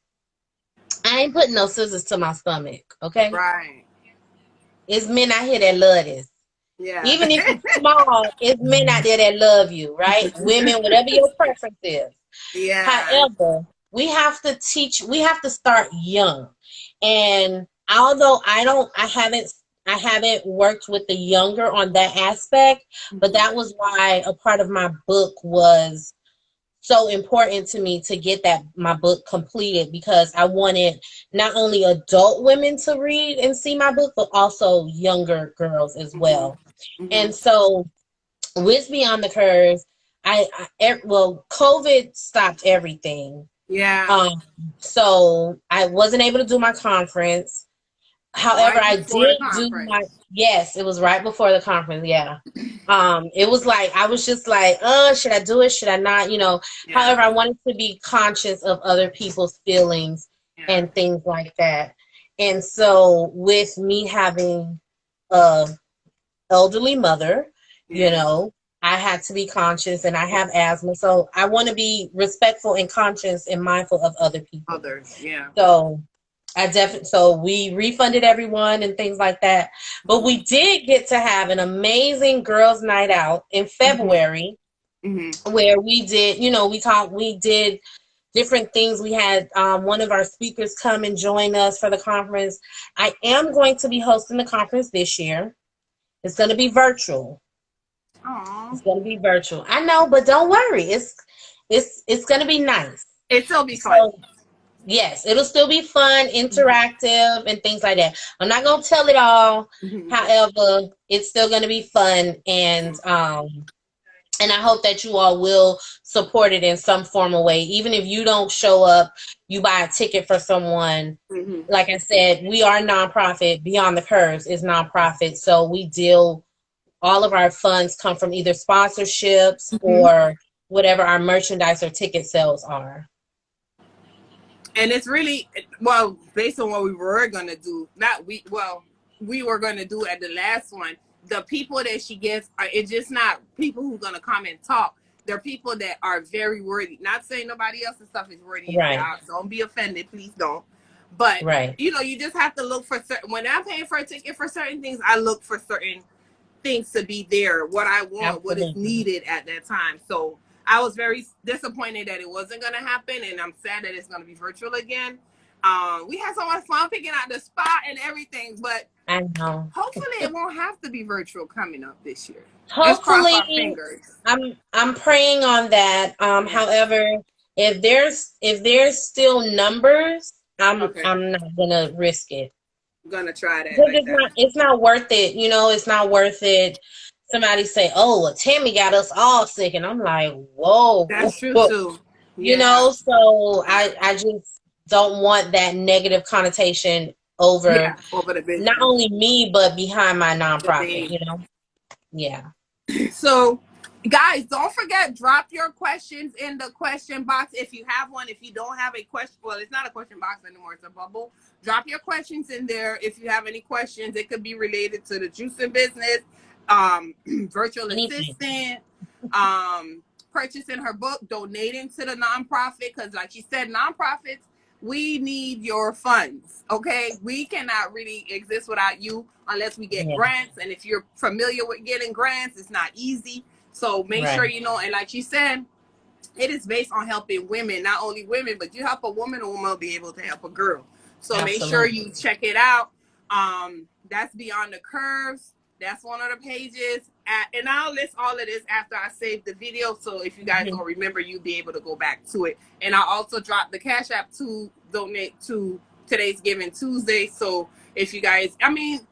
Speaker 3: I ain't putting no scissors to my stomach, okay?
Speaker 1: Right.
Speaker 3: It's men out here that love this.
Speaker 1: Yeah.
Speaker 3: Even if you're small, it's men out there that love you, right? Women, whatever your preference is.
Speaker 1: Yeah.
Speaker 3: However, we have to start young. And although I haven't worked with the younger on that aspect, but that was why a part of my book was so important to me to get my book completed, because I wanted not only adult women to read and see my book, but also younger girls as
Speaker 1: Mm-hmm.
Speaker 3: well.
Speaker 1: Mm-hmm.
Speaker 3: And so with Beyond the Curves, COVID stopped everything.
Speaker 1: Yeah.
Speaker 3: Um, so I wasn't able to do my conference. However,
Speaker 1: Right
Speaker 3: I
Speaker 1: before the
Speaker 3: did do
Speaker 1: conference.
Speaker 3: yes, it was right before the conference. Yeah. It was like, I was just like, should I do it? Should I not?
Speaker 1: Yeah.
Speaker 3: However, I wanted to be conscious of other people's feelings
Speaker 1: Yeah.
Speaker 3: and things like that. And so with me having a elderly mother, you
Speaker 1: Yeah.
Speaker 3: know, I had to be conscious, and I have asthma. So I want to be respectful and conscious and mindful of other people.
Speaker 1: Others. Yeah.
Speaker 3: So so we refunded everyone and things like that. But we did get to have an amazing girls' night out in
Speaker 1: Mm-hmm.
Speaker 3: February,
Speaker 1: Mm-hmm.
Speaker 3: where we did, we did different things. We had one of our speakers come and join us for the conference. I am going to be hosting the conference this year. It's going to be virtual.
Speaker 1: Aw.
Speaker 3: It's going to be virtual. I know, but don't worry. It's going to be nice.
Speaker 1: It still be fun.
Speaker 3: So yes, it'll still be fun, interactive, and things like that. I'm not gonna tell it all.
Speaker 1: Mm-hmm.
Speaker 3: However, it's still gonna be fun, and I hope that you all will support it in some form or way. Even if you don't show up, you buy a ticket for someone.
Speaker 1: Mm-hmm.
Speaker 3: Like I said, we are nonprofit. Beyond the Curves is nonprofit, so we deal. All of our funds come from either sponsorships
Speaker 1: Mm-hmm.
Speaker 3: or whatever our merchandise or ticket sales are.
Speaker 1: And it's really, well, based on what we were gonna do. Not we. Well, we were gonna do at the last one. The people that she gets are, it's just not people who gonna come and talk. They're people that are very worthy. Not saying nobody else's stuff is worthy.
Speaker 3: Right,
Speaker 1: Y'all don't be offended, please don't. But
Speaker 3: right.
Speaker 1: you just have to look for certain. When I'm paying for a ticket for certain things, I look for certain things to be there, what I want, what is
Speaker 3: Absolutely.
Speaker 1: needed at that time. So I was very disappointed that it wasn't going to happen, and I'm sad that it's going to be virtual again. We had so much fun picking out the spot and everything, but
Speaker 3: I know.
Speaker 1: hopefully it won't have to be virtual coming up this year. Let's cross our
Speaker 3: Hopefully,
Speaker 1: fingers.
Speaker 3: I'm praying on that.
Speaker 1: Yeah.
Speaker 3: However, if there's still numbers,
Speaker 1: Okay.
Speaker 3: I'm not gonna risk it.
Speaker 1: gonna try that
Speaker 3: Because
Speaker 1: like that.
Speaker 3: it's not worth it. You know, it's not worth it. Somebody say, "Oh, well, Tammy got us all sick," and I'm like, "Whoa,"
Speaker 1: That's true too.
Speaker 3: you
Speaker 1: Yeah.
Speaker 3: know. So I just don't want that negative connotation over
Speaker 1: Yeah. Over the
Speaker 3: not
Speaker 1: business.
Speaker 3: only me but behind my
Speaker 1: The
Speaker 3: nonprofit.
Speaker 1: name.
Speaker 3: You know, yeah.
Speaker 1: So, guys, don't forget, drop your questions in the question box if you have one. If you don't have a question, well, it's not a question box anymore, it's a bubble. Drop your questions in there if you have any questions. It could be related to the juicing business, virtual
Speaker 3: Anything.
Speaker 1: assistant, um, purchasing her book, donating to the nonprofit. Because, like she said, nonprofits, we need your funds. Okay, we cannot really exist without you unless we get
Speaker 3: Yeah.
Speaker 1: grants. And if you're familiar with getting grants, it's not easy. So make
Speaker 3: Right.
Speaker 1: sure you know. And like you said, it is based on helping women, not only women, but you help a woman will be able to help a girl. So make sure
Speaker 3: Absolutely.
Speaker 1: you check it out. That's Beyond the Curves. That's one of the pages. And I'll list all of this after I save the video. So if you guys
Speaker 3: Mhm.
Speaker 1: don't remember, you'll be able to go back to it. And I'll also drop the Cash App to donate to today's Giving Tuesday. So if you guys, I mean,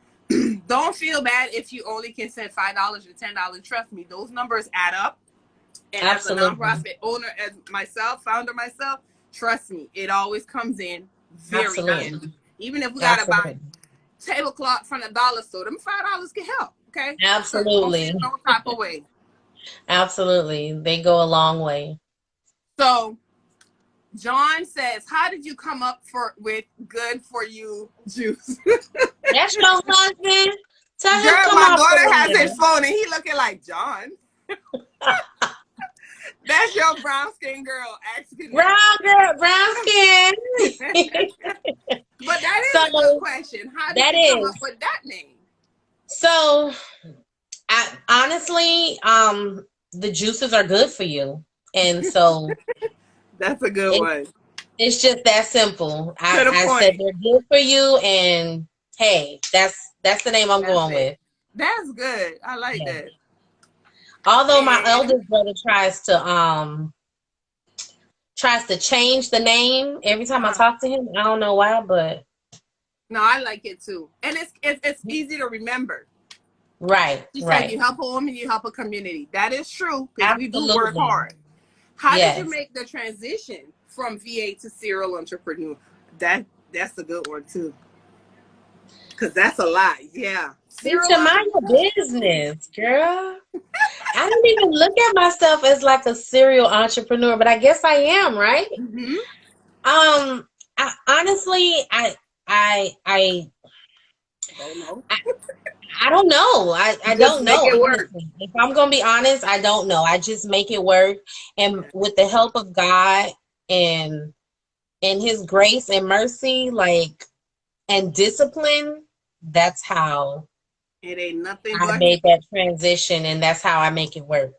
Speaker 1: don't feel bad if you only can send $5 or $10. Trust me, those numbers add up. And as a
Speaker 3: Absolutely.
Speaker 1: nonprofit owner, as myself, founder myself, trust me, it always comes in very
Speaker 3: Absolutely.
Speaker 1: handy. Even if we gotta buy
Speaker 3: Absolutely.
Speaker 1: tablecloth from the dollar store, them $5 can help. Okay, so don't feel
Speaker 3: Absolutely.
Speaker 1: no type of way.
Speaker 3: Absolutely. They go a long way.
Speaker 1: So John says, "How did you come up with good for you juice?"
Speaker 3: That's your husband. Tell him
Speaker 1: Girl,
Speaker 3: come
Speaker 1: my
Speaker 3: off the
Speaker 1: daughter has his
Speaker 3: line.
Speaker 1: phone and he looking like John. That's your brown skin girl asking that.
Speaker 3: Brown girl, brown skin.
Speaker 1: But that is a good
Speaker 3: So
Speaker 1: question. How did
Speaker 3: that
Speaker 1: you come up
Speaker 3: is.
Speaker 1: with that name?
Speaker 3: So I honestly, the juices are good for you. And so
Speaker 1: That's a good
Speaker 3: it,
Speaker 1: one.
Speaker 3: it's just that simple.
Speaker 1: To the
Speaker 3: I said
Speaker 1: point.
Speaker 3: they're good for you, and hey, that's the name I'm
Speaker 1: That's
Speaker 3: going
Speaker 1: it.
Speaker 3: with.
Speaker 1: That's good. I like
Speaker 3: Yeah.
Speaker 1: that.
Speaker 3: Although my
Speaker 1: And
Speaker 3: eldest brother tries to change the name every time I talk to him. I don't know why, but
Speaker 1: no, I like it too. And it's easy to remember.
Speaker 3: right,
Speaker 1: She said you
Speaker 3: right.
Speaker 1: help a woman, you help a community. That is true because we do work
Speaker 3: Absolutely.
Speaker 1: hard. How did you
Speaker 3: Yes.
Speaker 1: make the transition from VA to serial entrepreneur? That's a good one too. Cause that's a lot. Yeah.
Speaker 3: Bitch,
Speaker 1: Serial
Speaker 3: mind
Speaker 1: entrepreneur.
Speaker 3: your business, girl. I don't even look at myself as like a serial entrepreneur, but I guess I am, right?
Speaker 1: Mm-hmm.
Speaker 3: Honestly, I, I,
Speaker 1: Don't know.
Speaker 3: I, I don't know. I
Speaker 1: Just
Speaker 3: don't
Speaker 1: make
Speaker 3: know,
Speaker 1: it work.
Speaker 3: honestly. If I'm gonna be honest, I don't know. I just make it work, and
Speaker 1: Yeah.
Speaker 3: with the help of God and His grace and mercy, like and discipline, that's how
Speaker 1: It ain't nothing
Speaker 3: I
Speaker 1: but him.
Speaker 3: made that transition, and that's how I make it work.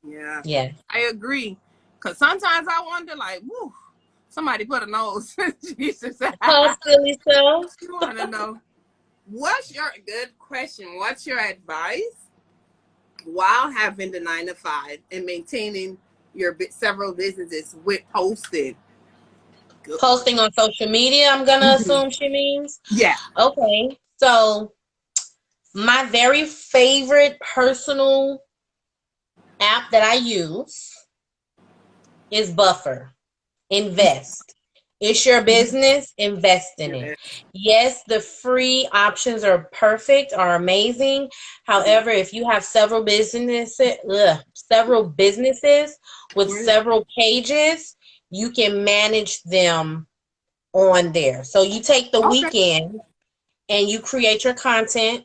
Speaker 1: Yeah.
Speaker 3: Yeah.
Speaker 1: I agree. Cause sometimes I wonder, like, whoo, somebody put a nose. Jesus.
Speaker 3: Oh, silly self.
Speaker 1: You want to know what's your good question? What's your advice while having the 9 to 5 and maintaining your several businesses with posting? Good one.
Speaker 3: Posting on social media, I'm gonna assume she means.
Speaker 1: Yeah.
Speaker 3: Okay. So my very favorite personal app that I use is Buffer. Invest. It's your business, invest in it. Yes, the free options are perfect, are amazing. However, if you have several businesses with several pages, you can manage them on there. So you take the
Speaker 1: Okay.
Speaker 3: weekend and you create your content,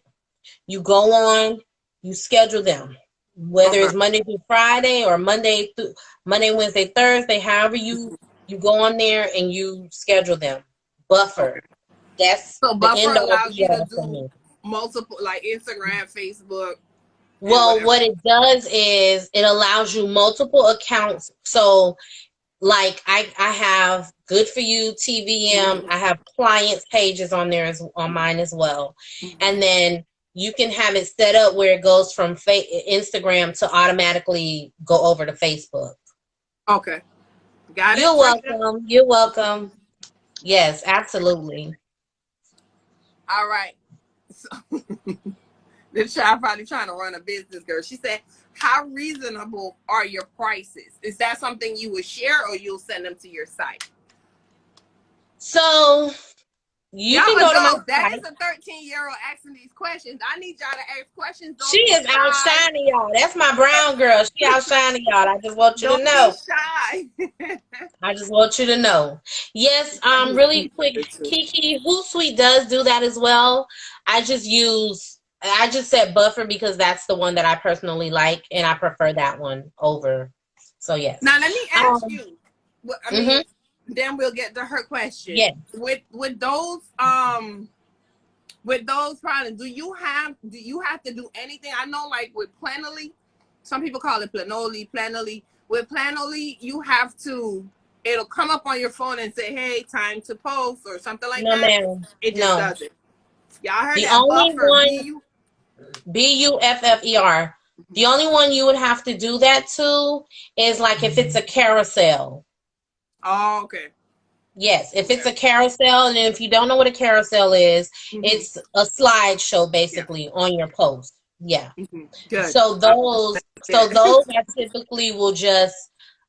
Speaker 3: you go on, you schedule them. Whether
Speaker 1: Okay.
Speaker 3: it's Monday through Friday or Monday, Wednesday, Thursday, however you go on there and you schedule them.
Speaker 1: Okay.
Speaker 3: Buffer. That's
Speaker 1: So
Speaker 3: the
Speaker 1: Buffer
Speaker 3: end all
Speaker 1: allows
Speaker 3: be
Speaker 1: you to
Speaker 3: all for
Speaker 1: do
Speaker 3: me.
Speaker 1: multiple, like Instagram, Facebook, and
Speaker 3: Well,
Speaker 1: whatever.
Speaker 3: what it does is it allows you multiple accounts. So like I have Good for You, TVM. I have clients pages on there on mine as well, and then you can have it set up where it goes from Instagram to automatically go over to Facebook.
Speaker 1: Okay. Got it.
Speaker 3: You're
Speaker 1: Right there.
Speaker 3: welcome. You're welcome. Yes, absolutely.
Speaker 1: All right. So, this child probably trying to run a business, girl. She said, how reasonable are your prices? Is that something you would share or you'll send them to your site?
Speaker 3: So you
Speaker 1: Y'all
Speaker 3: can go to my
Speaker 1: adults, that is
Speaker 3: site.
Speaker 1: a 13-year-old asking these questions. I need y'all to ask questions.
Speaker 3: She
Speaker 1: Don't be
Speaker 3: is
Speaker 1: shy.
Speaker 3: outshining y'all. That's my brown girl. She outshining y'all. I just want you to
Speaker 1: Don't be
Speaker 3: know.
Speaker 1: shy.
Speaker 3: I just want you to know. Yes, really quick, Kiki, Hootsuite does do that as well. I just said Buffer because that's the one that I personally like, and I prefer that one over. So yes.
Speaker 1: Now let me ask
Speaker 3: Um,
Speaker 1: you. I
Speaker 3: mhm,
Speaker 1: mean, then we'll get to her question.
Speaker 3: yes.
Speaker 1: With those products, do you have to do anything? I know, like with Planoly, some people call it Planoly. With Planoly, you have to. It'll come up on your phone and say, "Hey, time to post" or something like
Speaker 3: No,
Speaker 1: that.
Speaker 3: ma'am.
Speaker 1: It just
Speaker 3: No.
Speaker 1: does it. Y'all heard
Speaker 3: The
Speaker 1: that?
Speaker 3: only
Speaker 1: Buffer,
Speaker 3: one, Buffer. The only one you would have to do that to is like if it's a carousel.
Speaker 1: Oh, okay.
Speaker 3: Yes, if it's
Speaker 1: Okay.
Speaker 3: a carousel, and if you don't know what a carousel is,
Speaker 1: Mm-hmm.
Speaker 3: it's a slideshow
Speaker 1: Yeah.
Speaker 3: basically on your post. Yeah.
Speaker 1: Mm-hmm. Good.
Speaker 3: So
Speaker 1: I was
Speaker 3: those,
Speaker 1: yeah.
Speaker 3: I typically will just,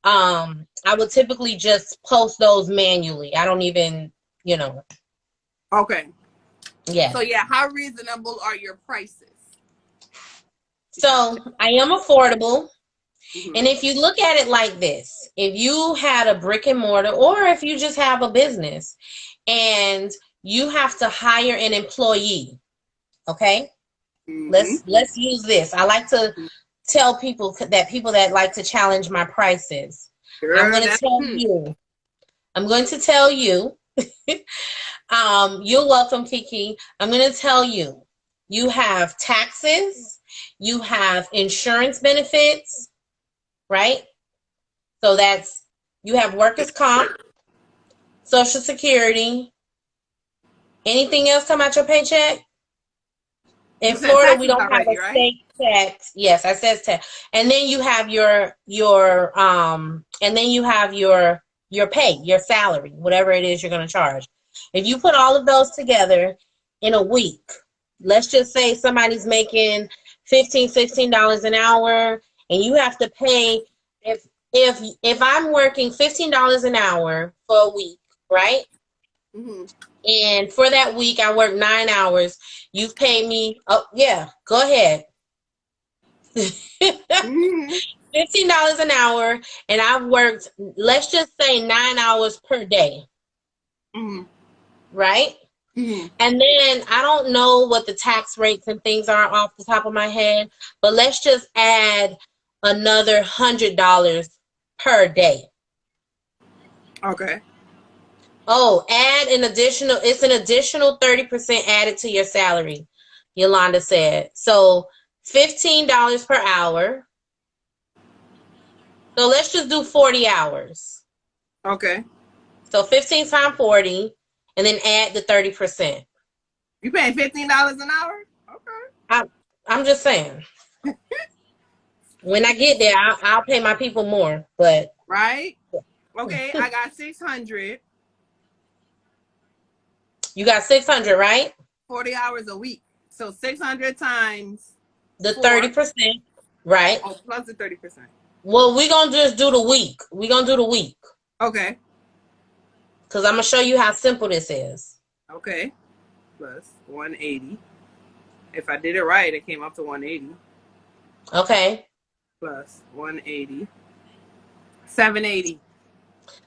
Speaker 3: I would typically just post those manually. I don't even, you know,
Speaker 1: Okay.
Speaker 3: yeah.
Speaker 1: So yeah, how reasonable are your prices?
Speaker 3: So I am affordable.
Speaker 1: Mm-hmm.
Speaker 3: And if you look at it like this, if you had a brick and mortar, or if you just have a business and you have to hire an employee, okay?
Speaker 1: Mm-hmm.
Speaker 3: Let's use this. I like to tell people that like to challenge my prices. I'm
Speaker 1: Girl,
Speaker 3: going to
Speaker 1: that
Speaker 3: tell you. I'm going to tell you. You're welcome, Kiki. I'm going to tell you. You have taxes. You have insurance benefits, right? So you have workers' comp, Social Security. Anything else come out your paycheck? In
Speaker 1: you said
Speaker 3: Florida, we
Speaker 1: taxes
Speaker 3: don't have a
Speaker 1: already, right?
Speaker 3: state tax. Yes, I said tax. And then you have and then you have your pay, your salary, whatever it is you're going to charge. If you put all of those together in a week, let's just say somebody's making $16 an hour, and you have to pay if I'm working $15 an hour for a week, right?
Speaker 1: Mm-hmm.
Speaker 3: And for that week, I worked 9 hours. You've paid me. Oh, yeah. Go ahead.
Speaker 1: Mm-hmm.
Speaker 3: $15 an hour, and I've worked, let's just say 9 hours per day,
Speaker 1: Mm-hmm.
Speaker 3: right?
Speaker 1: Mm-hmm.
Speaker 3: And then I don't know what the tax rates and things are off the top of my head, but let's just add another $100 per day.
Speaker 1: Okay.
Speaker 3: Oh, it's an additional 30% added to your salary, Yolanda said. So $15 per hour. So let's just do 40 hours.
Speaker 1: Okay.
Speaker 3: So 15 times 40, and then add the 30%.
Speaker 1: You paying $15 an hour? Okay.
Speaker 3: I'm just saying. When I get there, I'll pay my people more. But
Speaker 1: Right? Okay, I got 600.
Speaker 3: you got 600, right?
Speaker 1: 40 hours a week. So 600 times
Speaker 3: The
Speaker 1: 4.
Speaker 3: 30%, right?
Speaker 1: Oh, plus the 30%.
Speaker 3: Well, we're going to just do the week. We're going to do the week.
Speaker 1: Okay.
Speaker 3: Because I'm going to show you how simple this is.
Speaker 1: Okay. Plus 180. If I did it right, it came up to 180.
Speaker 3: Okay.
Speaker 1: Plus 180. 780.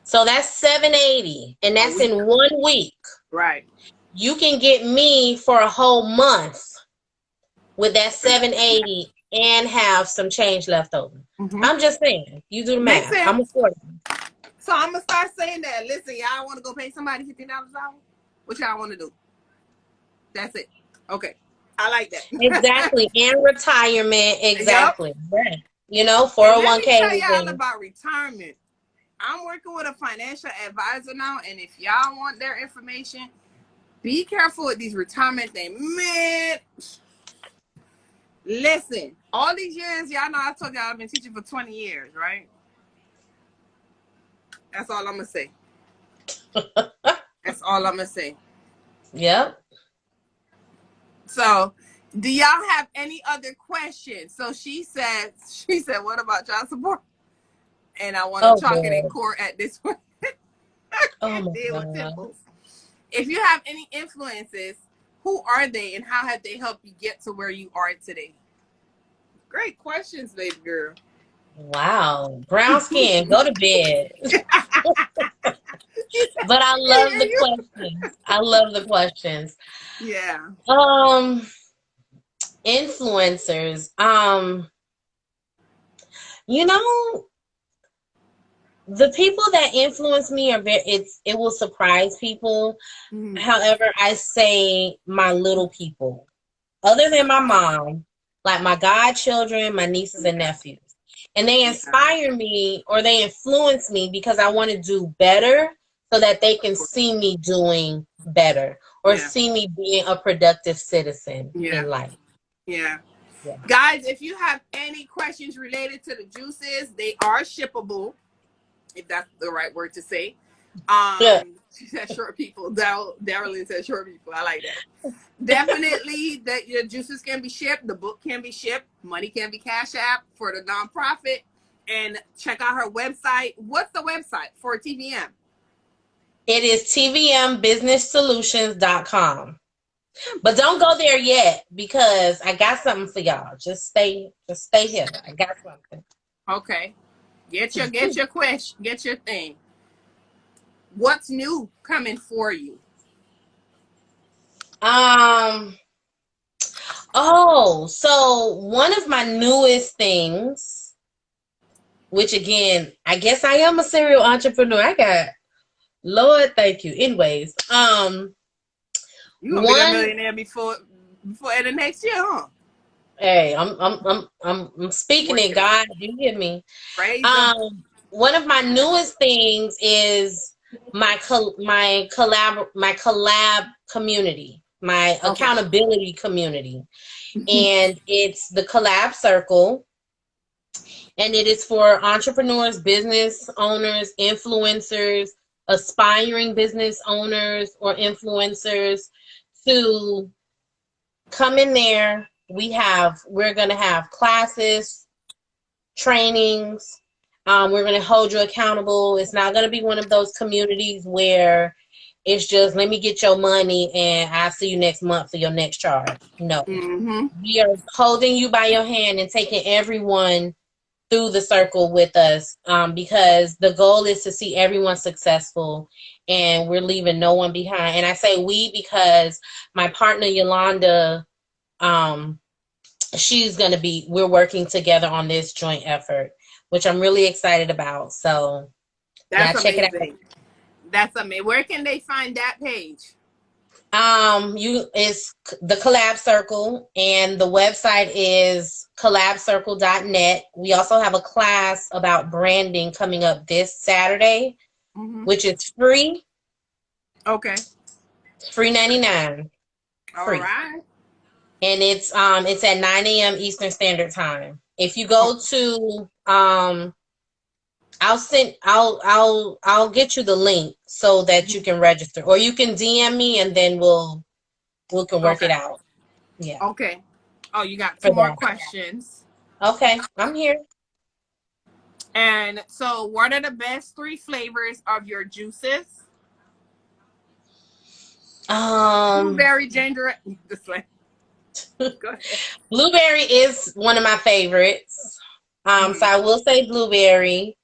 Speaker 3: So that's 780, and
Speaker 1: A
Speaker 3: that's
Speaker 1: week.
Speaker 3: in 1 week.
Speaker 1: Right.
Speaker 3: You can get me for a whole month with that 780 and have some change left over.
Speaker 1: Mm-hmm.
Speaker 3: I'm just saying, you do the
Speaker 1: Makes
Speaker 3: math. I'm
Speaker 1: sense.
Speaker 3: affordable.
Speaker 1: So I'm gonna start saying that. Listen, y'all want to go pay somebody $15 an hour? What y'all want to do? That's it. Okay, I like that.
Speaker 3: Exactly. And retirement.
Speaker 1: Yep.
Speaker 3: Exactly. Right. You know,
Speaker 1: And let me tell
Speaker 3: 401ks
Speaker 1: y'all
Speaker 3: and
Speaker 1: about retirement. I'm working with a financial advisor now, and if y'all want their information, be careful with these retirement things. Man, listen, all these years, y'all know I told y'all I've been teaching for 20 years, right? That's all I'm gonna say. That's all I'm gonna say.
Speaker 3: yep.
Speaker 1: So, do y'all have any other questions? So she said, what about child support? And I want to
Speaker 3: Oh,
Speaker 1: chalk it in
Speaker 3: God.
Speaker 1: court at this point. I
Speaker 3: Oh,
Speaker 1: can't
Speaker 3: my
Speaker 1: deal with
Speaker 3: God.
Speaker 1: pimples. If you have any influences, who are they and how have they helped you get to where you are today? Great questions, baby girl.
Speaker 3: Wow. Brown skin, go to bed. But I love the questions. I love the questions.
Speaker 1: Yeah.
Speaker 3: Um, Influencers. You know, the people that influence me are it will surprise people.
Speaker 1: Mm-hmm.
Speaker 3: However, I say my little people. Other than my mom, like my godchildren, my nieces and nephews. And they
Speaker 1: Yeah.
Speaker 3: inspire me or they influence me because I want to do better so that they can see me doing better or
Speaker 1: Yeah.
Speaker 3: see me being a productive citizen
Speaker 1: Yeah.
Speaker 3: in life.
Speaker 1: Yeah.
Speaker 3: Yeah.
Speaker 1: Guys, if you have any questions related to the juices, they are shippable, if that's the right word to say.
Speaker 3: Yeah.
Speaker 1: She said short people. Darylyn said short people. I like that. Definitely that your juices can be shipped, the book can be shipped, money can be cash app for the nonprofit. And check out her website. What's the website for TVM?
Speaker 3: It is tvmbusinesssolutions.com. But don't go there yet because I got something for y'all. Just stay here. I got something.
Speaker 1: Okay. Get your question, get your thing. What's new coming for you?
Speaker 3: So one of my newest things, which again, I guess I am a serial entrepreneur. I got Lord, thank you. Anyways,
Speaker 1: You gonna be that
Speaker 3: one,
Speaker 1: millionaire before the next year, huh?
Speaker 3: hey, I'm speaking it,
Speaker 1: Working.
Speaker 3: God. You hear me?
Speaker 1: Praise them.
Speaker 3: One of my newest things is my collab community, my
Speaker 1: Okay.
Speaker 3: accountability community, and it's the Collab Circle, and it is for entrepreneurs, business owners, influencers, aspiring business owners or influencers to come in there. We're going to have classes, trainings. We're going to hold you accountable. It's not going to be one of those communities where it's just let me get your money and I'll see you next month for your next charge. No,
Speaker 1: Mm-hmm.
Speaker 3: we are holding you by your hand and taking everyone through the circle with us because the goal is to see everyone successful and we're leaving no one behind. And I say we because my partner Yolanda, we're working together on this joint effort, which I'm really excited about. So yeah,
Speaker 1: That's
Speaker 3: check it out.
Speaker 1: amazing. That's amazing. Where can they find that page?
Speaker 3: It's the Collab Circle, and the website is collabcircle.net. We also have a class about branding coming up this Saturday,
Speaker 1: Mm-hmm.
Speaker 3: which is free.
Speaker 1: Okay.
Speaker 3: It's free 99.
Speaker 1: All
Speaker 3: Free.
Speaker 1: right.
Speaker 3: And it's at 9 a.m. Eastern Standard Time. If you
Speaker 1: Oh,
Speaker 3: go to I'll get you the link so that you can register, or you can DM me and then we can work
Speaker 1: okay.
Speaker 3: it out. Yeah,
Speaker 1: Okay. Oh, you got
Speaker 3: for
Speaker 1: two more
Speaker 3: that.
Speaker 1: questions.
Speaker 3: Okay, I'm here.
Speaker 1: And so, what are the best three flavors of your juices?
Speaker 3: Um,
Speaker 1: Blueberry, ginger. This way. Go ahead.
Speaker 3: Blueberry is one of my favorites. So
Speaker 1: Mm-hmm.
Speaker 3: I will say blueberry.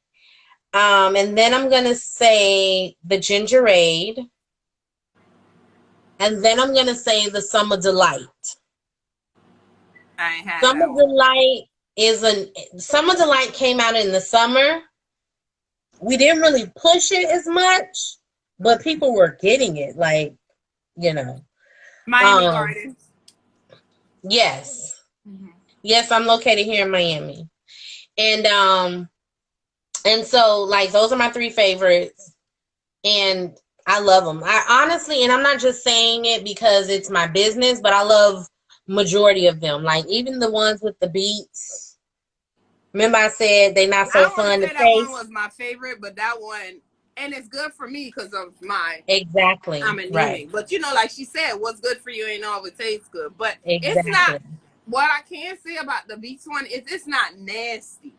Speaker 3: And then I'm gonna say the gingerade, and then I'm gonna say the summer delight.
Speaker 1: I ain't had
Speaker 3: Summer
Speaker 1: that one.
Speaker 3: delight Summer delight came out in the summer. We didn't really push it as much, but people were getting it. Like, you know.
Speaker 1: Miami
Speaker 3: Um,
Speaker 1: Gardens.
Speaker 3: yes.
Speaker 1: Mm-hmm.
Speaker 3: Yes, I'm located here in Miami. And so like those are my three favorites. And I love them. I honestly, and I'm not just saying it because it's my business, but I love majority of them. Like even the ones with the beets. Remember I said they're not
Speaker 1: I
Speaker 3: so
Speaker 1: don't want to
Speaker 3: fun to
Speaker 1: say that one
Speaker 3: taste.
Speaker 1: was my favorite, but that one, and it's good for me because of my
Speaker 3: Exactly.
Speaker 1: I'm
Speaker 3: Right.
Speaker 1: anemic. But like she said, what's good for you ain't always tastes good. But it's not.
Speaker 3: Exactly.
Speaker 1: What I can say about the beets one is it's not nasty.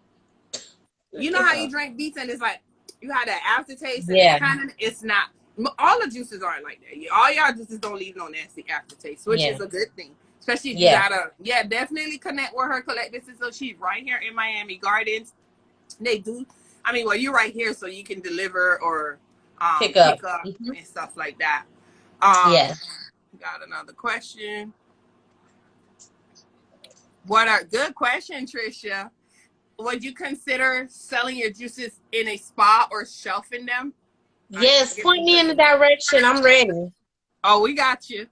Speaker 1: You know how you drink beets and it's like you have that aftertaste and it's
Speaker 3: Yeah.
Speaker 1: kind of it's not. All the juices aren't like that. All y'all juices don't leave no nasty aftertaste, which
Speaker 3: Yeah.
Speaker 1: is a good thing. Especially if you
Speaker 3: Yeah.
Speaker 1: gotta, definitely connect with her. Collect this is so she's right here in Miami Gardens. They do. I mean, well, you're right here, so you can deliver or
Speaker 3: Pick up.
Speaker 1: pick up
Speaker 3: Mhm.
Speaker 1: and stuff like that.
Speaker 3: Yes.
Speaker 1: Got another question. What a good question, Trisha. Would you consider selling your juices in a spa or shelving them? I
Speaker 3: Yes.
Speaker 1: forget
Speaker 3: Point
Speaker 1: who
Speaker 3: me
Speaker 1: put
Speaker 3: in the
Speaker 1: it.
Speaker 3: direction. I'm ready.
Speaker 1: Oh, we got you.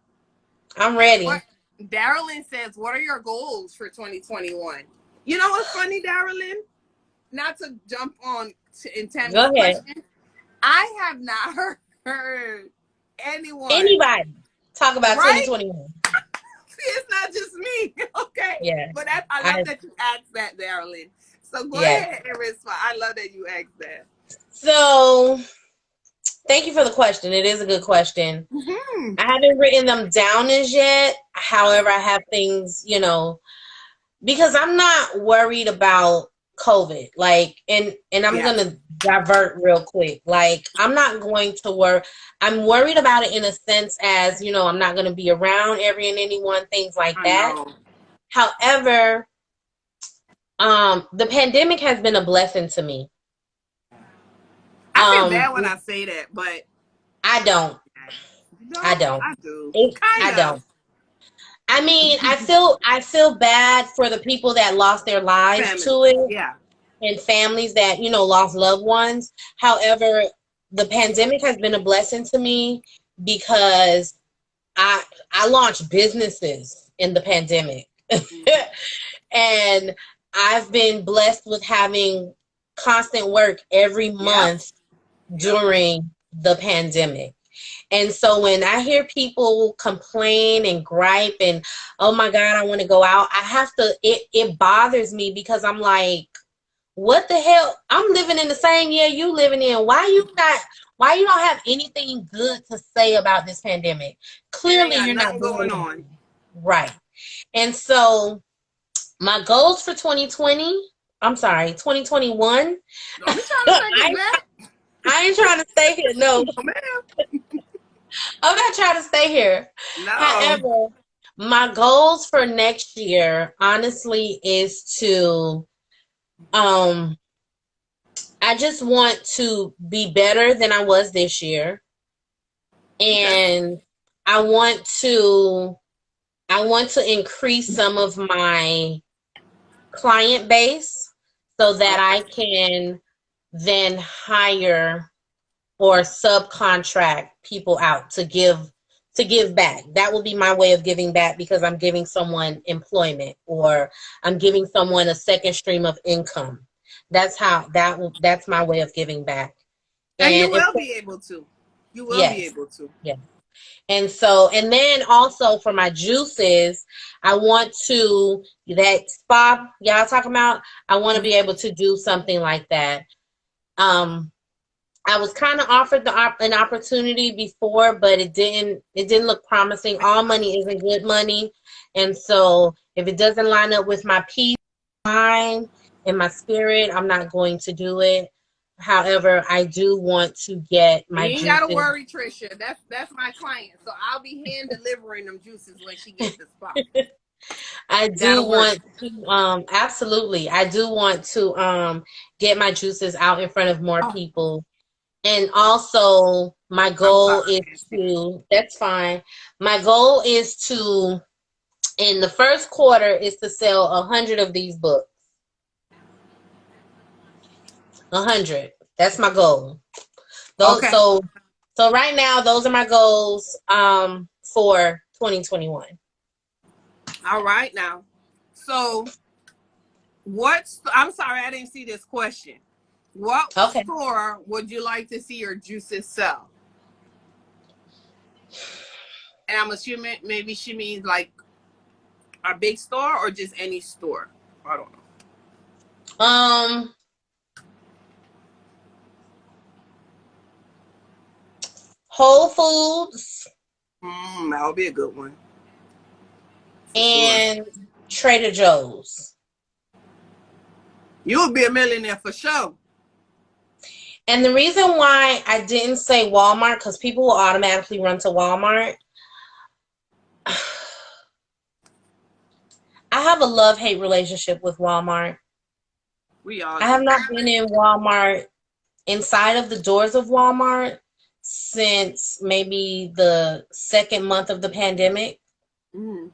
Speaker 3: I'm
Speaker 1: What
Speaker 3: ready.
Speaker 1: Darylyn says, what are your goals for 2021? You know what's funny, Darylyn? Not to jump on in Tammy's
Speaker 3: Go ahead.
Speaker 1: question. I have not heard anyone,
Speaker 3: Anybody talk about
Speaker 1: right?
Speaker 3: 2021?
Speaker 1: It's not just me, okay?
Speaker 3: Yeah.
Speaker 1: But I love
Speaker 3: I
Speaker 1: that you asked that, Darylyn. So go
Speaker 3: yes.
Speaker 1: ahead and respond. I love that you asked that.
Speaker 3: So thank you for the question. It is a good question.
Speaker 1: Mm-hmm.
Speaker 3: I haven't written them down as yet. However, I have things, because I'm not worried about COVID. Like, and I'm
Speaker 1: Yeah,
Speaker 3: gonna divert real quick. Like, I'm not going to worry. I'm worried about it in a sense as, I'm not gonna be around every and anyone, things like
Speaker 1: I
Speaker 3: that.
Speaker 1: know.
Speaker 3: However, the pandemic has been a blessing to me.
Speaker 1: I feel
Speaker 3: Um,
Speaker 1: bad when I say that, but
Speaker 3: I don't. I
Speaker 1: no,
Speaker 3: don't.
Speaker 1: I do.
Speaker 3: I
Speaker 1: Kind of.
Speaker 3: don't. I mean, I feel bad for the people that lost their lives
Speaker 1: Family.
Speaker 3: to it
Speaker 1: Yeah.
Speaker 3: and families that, lost loved ones. However, the pandemic has been a blessing to me because I I launched businesses in the pandemic. And I've been blessed with having constant work every
Speaker 1: Yep.
Speaker 3: month
Speaker 1: Yep.
Speaker 3: during the pandemic. And so when I hear people complain and gripe and, oh my God, I want to go out, it bothers me because I'm like, what the hell? I'm living in the same year you living in. Why you don't have anything good to say about this pandemic?
Speaker 1: It ain't
Speaker 3: Clearly
Speaker 1: got
Speaker 3: you're not
Speaker 1: nothing
Speaker 3: doing
Speaker 1: going on.
Speaker 3: anything. Right. And so my goals for 2020, I'm sorry, 2021.
Speaker 1: Don't be trying to take us
Speaker 3: I
Speaker 1: back.
Speaker 3: I ain't trying to stay here. No,
Speaker 1: No, ma'am.
Speaker 3: I'm not trying to stay here.
Speaker 1: No.
Speaker 3: However, my goals for next year, honestly, is to um I just want to be better than I was this year.
Speaker 1: Okay.
Speaker 3: And I want to I want to increase some of my client base so that
Speaker 1: Okay.
Speaker 3: I can then hire or subcontract people out to give back. That will be my way of giving back because I'm giving someone employment or I'm giving someone a second stream of income. That's my way of giving back.
Speaker 1: And you
Speaker 3: And it's
Speaker 1: will be able to. You will be
Speaker 3: yes.
Speaker 1: able to.
Speaker 3: Yes. And then also for my juices, I want to, that spa y'all talking about, I want to be able to do something like that. Um, I was kind of offered an opportunity before, but it didn't look promising. All money isn't good money. And so if it doesn't line up with my peace of mind and my spirit, I'm not going to do it. However, I do want to get
Speaker 1: And
Speaker 3: my
Speaker 1: you ain't gotta
Speaker 3: juices.
Speaker 1: worry, Trisha. That's my client. So I'll be hand delivering them juices when she gets the spot.
Speaker 3: I do
Speaker 1: That'll work.
Speaker 3: want to absolutely. I do want to get my juices out in front of more
Speaker 1: Oh,
Speaker 3: people. And also my
Speaker 1: I'm
Speaker 3: goal
Speaker 1: sorry.
Speaker 3: is to that's fine. My goal is to in the first quarter is to sell 100 of these books. 100. That's my goal. Those
Speaker 1: Okay.
Speaker 3: so right now those are my goals for 2021.
Speaker 1: All right now. So I'm sorry, I didn't see this question. What
Speaker 3: Okay.
Speaker 1: store would you like to see your juices sell? And I'm assuming maybe she means like a big store or just any store. I don't know.
Speaker 3: Um Whole Foods,
Speaker 1: That would be a good one. For sure.
Speaker 3: and Trader Joe's.
Speaker 1: You would be a millionaire for sure.
Speaker 3: And the reason why I didn't say Walmart, because people will automatically run to Walmart. I have a love-hate relationship with Walmart.
Speaker 1: We all
Speaker 3: I have
Speaker 1: do.
Speaker 3: not been in Walmart, inside of the doors of Walmart, since maybe the second month of the pandemic,
Speaker 1: Mm.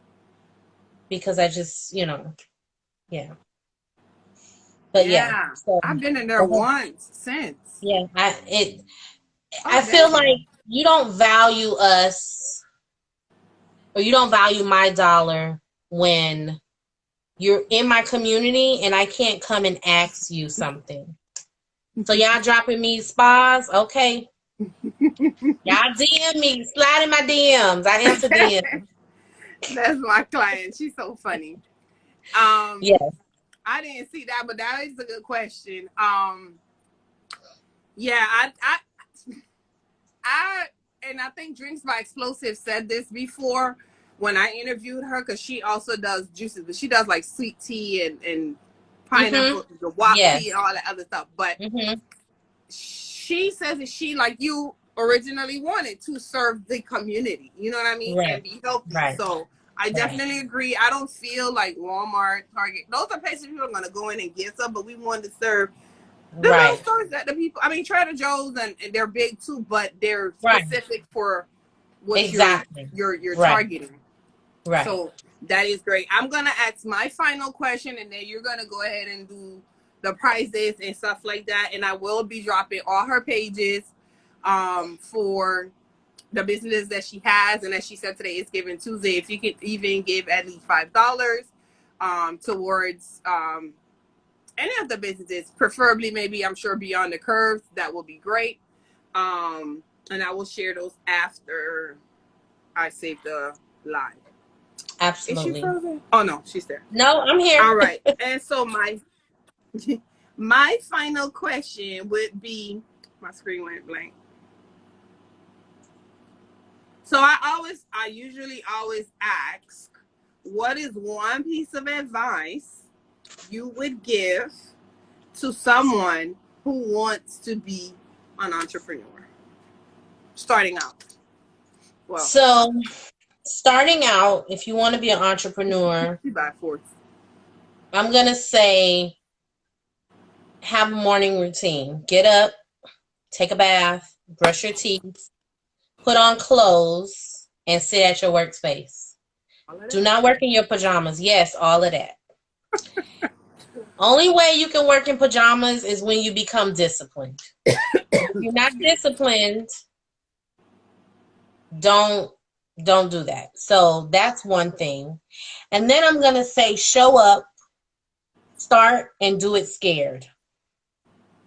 Speaker 3: because I just, yeah. But yeah,
Speaker 1: Yeah.
Speaker 3: so
Speaker 1: I've been in there
Speaker 3: the whole,
Speaker 1: once since.
Speaker 3: yeah, I
Speaker 1: Oh,
Speaker 3: feel
Speaker 1: damn.
Speaker 3: like you don't value us, or you don't value my dollar when you're in my community and I can't come and ask you something. So y'all dropping me spas? Okay. Y'all DM me, slide in my DMs. I answer DMs.
Speaker 1: That's my client. She's so funny. Um,
Speaker 3: Yeah.
Speaker 1: I didn't see that, but that is a good question. Yeah, I, and I think Drinks by Explosive said this before when I interviewed her, because she also does juices, but she does like sweet tea and
Speaker 3: Mm-hmm.
Speaker 1: pineapple, the wok tea,
Speaker 3: Yes.
Speaker 1: and all that other stuff. But
Speaker 3: Mm-hmm.
Speaker 1: she says that she, like you, originally wanted to serve the community, you know what I mean, and
Speaker 3: Right.
Speaker 1: be healthy.
Speaker 3: Right.
Speaker 1: So I
Speaker 3: Right.
Speaker 1: definitely agree. I don't feel like Walmart, Target, those are places people are going to go in and get some, but we want to serve the little
Speaker 3: Right.
Speaker 1: stores that the people, I mean, Trader Joe's, and they're big too, but they're
Speaker 3: Right.
Speaker 1: specific for what
Speaker 3: Exactly.
Speaker 1: you're
Speaker 3: Right.
Speaker 1: targeting.
Speaker 3: Right.
Speaker 1: So that is great. I'm gonna ask my final question, and then you're gonna go ahead and do the prizes and stuff like that. And I will be dropping all her pages for the business that she has. And as she said today, it's Giving Tuesday. If you can even give at least $5 towards any of the businesses, preferably maybe, I'm sure, Beyond the Curves, that will be great. And I will share those after I save the live. Is she
Speaker 3: Absolutely.
Speaker 1: frozen? Oh no, she's there.
Speaker 3: No, I'm here.
Speaker 1: All right. And so my final question would be, my screen went blank. So I usually always ask, what is one piece of advice you would give to someone who wants to be an entrepreneur starting out? Well,
Speaker 3: So, starting out, if you want to be an entrepreneur,
Speaker 1: by force.
Speaker 3: I'm going to say have a morning routine. Get up, take a bath, brush your teeth, put on clothes, and sit at your workspace. Do not work in your pajamas. Yes, all of that. Only way you can work in pajamas is when you become disciplined. If you're not disciplined, don't do that. So that's one thing. And then I'm going to say show up, start, and do it scared.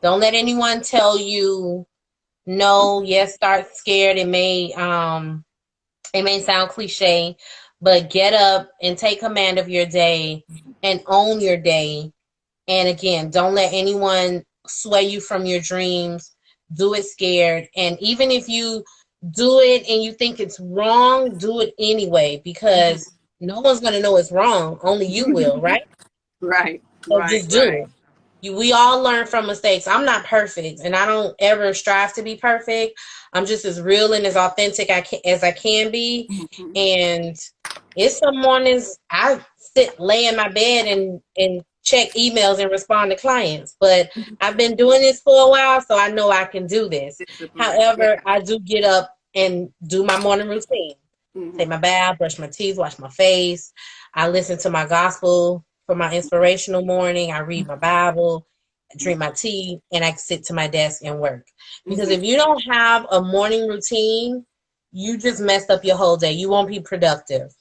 Speaker 3: Don't let anyone tell you no. Yes, start scared. It may sound cliche, but get up and take command of your day and own your day. And again, don't let anyone sway you from your dreams. Do it scared. And even if you do it and you think it's wrong, do it anyway, because no one's going to know it's wrong. Only you will, right?
Speaker 1: Right,
Speaker 3: So
Speaker 1: right,
Speaker 3: just do
Speaker 1: right.
Speaker 3: it. We all learn from mistakes. I'm not perfect, and I don't ever strive to be perfect. I'm just as real and as authentic as I can be. And it's some mornings I lay in my bed and check emails and respond to clients. But I've been doing this for a while, so I know I can do this.
Speaker 1: Discipline.
Speaker 3: However,
Speaker 1: Yeah.
Speaker 3: I do get up and do my morning routine. Take my bath, brush my teeth, wash my face. I listen to my gospel for my inspirational morning. I read my Bible, drink my tea, and I sit to my desk and work. Because if you don't have a morning routine, you just messed up your whole day. You won't be productive.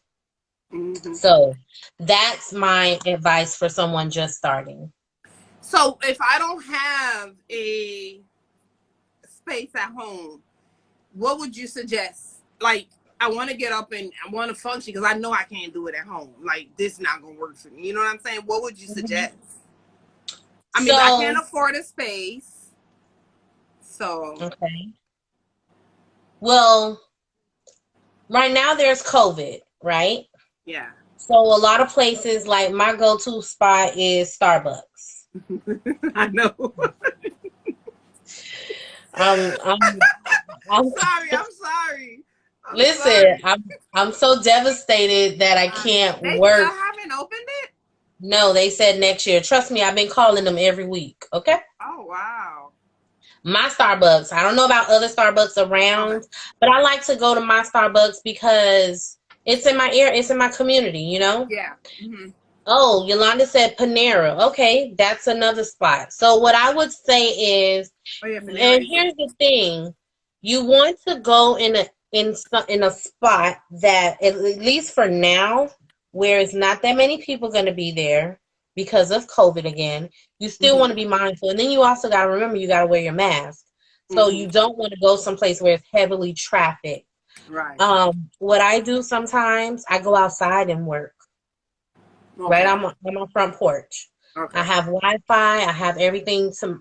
Speaker 3: So that's my advice for someone just starting.
Speaker 1: So if I don't have a space at home, what would you suggest? Like, I want to get up and I want to function because I know I can't do it at home. Like, this is not gonna work for me. You know what I'm saying? What would you suggest? I mean, I can't afford a space, so
Speaker 3: okay. Well, right now there's COVID, right?
Speaker 1: Yeah.
Speaker 3: So a lot of places, like my go-to spot is Starbucks.
Speaker 1: I know.
Speaker 3: Um, I'm, I'm
Speaker 1: I'm sorry. I'm
Speaker 3: listen.
Speaker 1: sorry.
Speaker 3: I'm so devastated that I can't
Speaker 1: They still
Speaker 3: work.
Speaker 1: haven't opened it?
Speaker 3: No, they said next year. Trust me, I've been calling them every week. Okay.
Speaker 1: Oh, wow.
Speaker 3: My Starbucks. I don't know about other Starbucks
Speaker 1: Okay.
Speaker 3: around, but I like to go to my Starbucks because it's in my ear, it's in my community, you know?
Speaker 1: Yeah. Hmm.
Speaker 3: Oh, Yolanda said Panera. Okay, that's another spot. So what I would say is,
Speaker 1: Oh, yeah, Panera
Speaker 3: and
Speaker 1: is
Speaker 3: here's the thing, you want to go in a spot that at least for now, where it's not that many people going to be there because of COVID again. You still want to
Speaker 1: hmm
Speaker 3: be mindful, and then you also got to remember you got to wear your mask. So
Speaker 1: hmm
Speaker 3: you don't want to go someplace where it's heavily trafficked.
Speaker 1: Right.
Speaker 3: What I do sometimes, I go outside and work right
Speaker 1: Okay.
Speaker 3: on my front porch. I
Speaker 1: Okay.
Speaker 3: have Wi-Fi. I have everything to,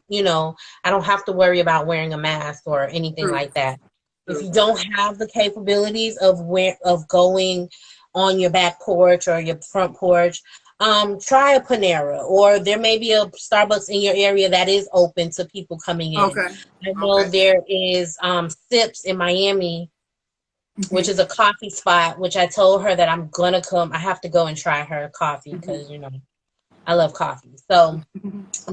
Speaker 3: I don't have to worry about wearing a mask or anything
Speaker 1: True.
Speaker 3: like that. If
Speaker 1: True.
Speaker 3: you don't have the capabilities of going on your back porch or your front porch, try a Panera, or there may be a Starbucks in your area that is open to people coming in.
Speaker 1: Okay.
Speaker 3: I know
Speaker 1: Okay.
Speaker 3: there is Sips in Miami, which
Speaker 1: hmm
Speaker 3: is a coffee spot, which I told her that I'm gonna come. I have to go and try her coffee
Speaker 1: hmm
Speaker 3: because I love coffee. So,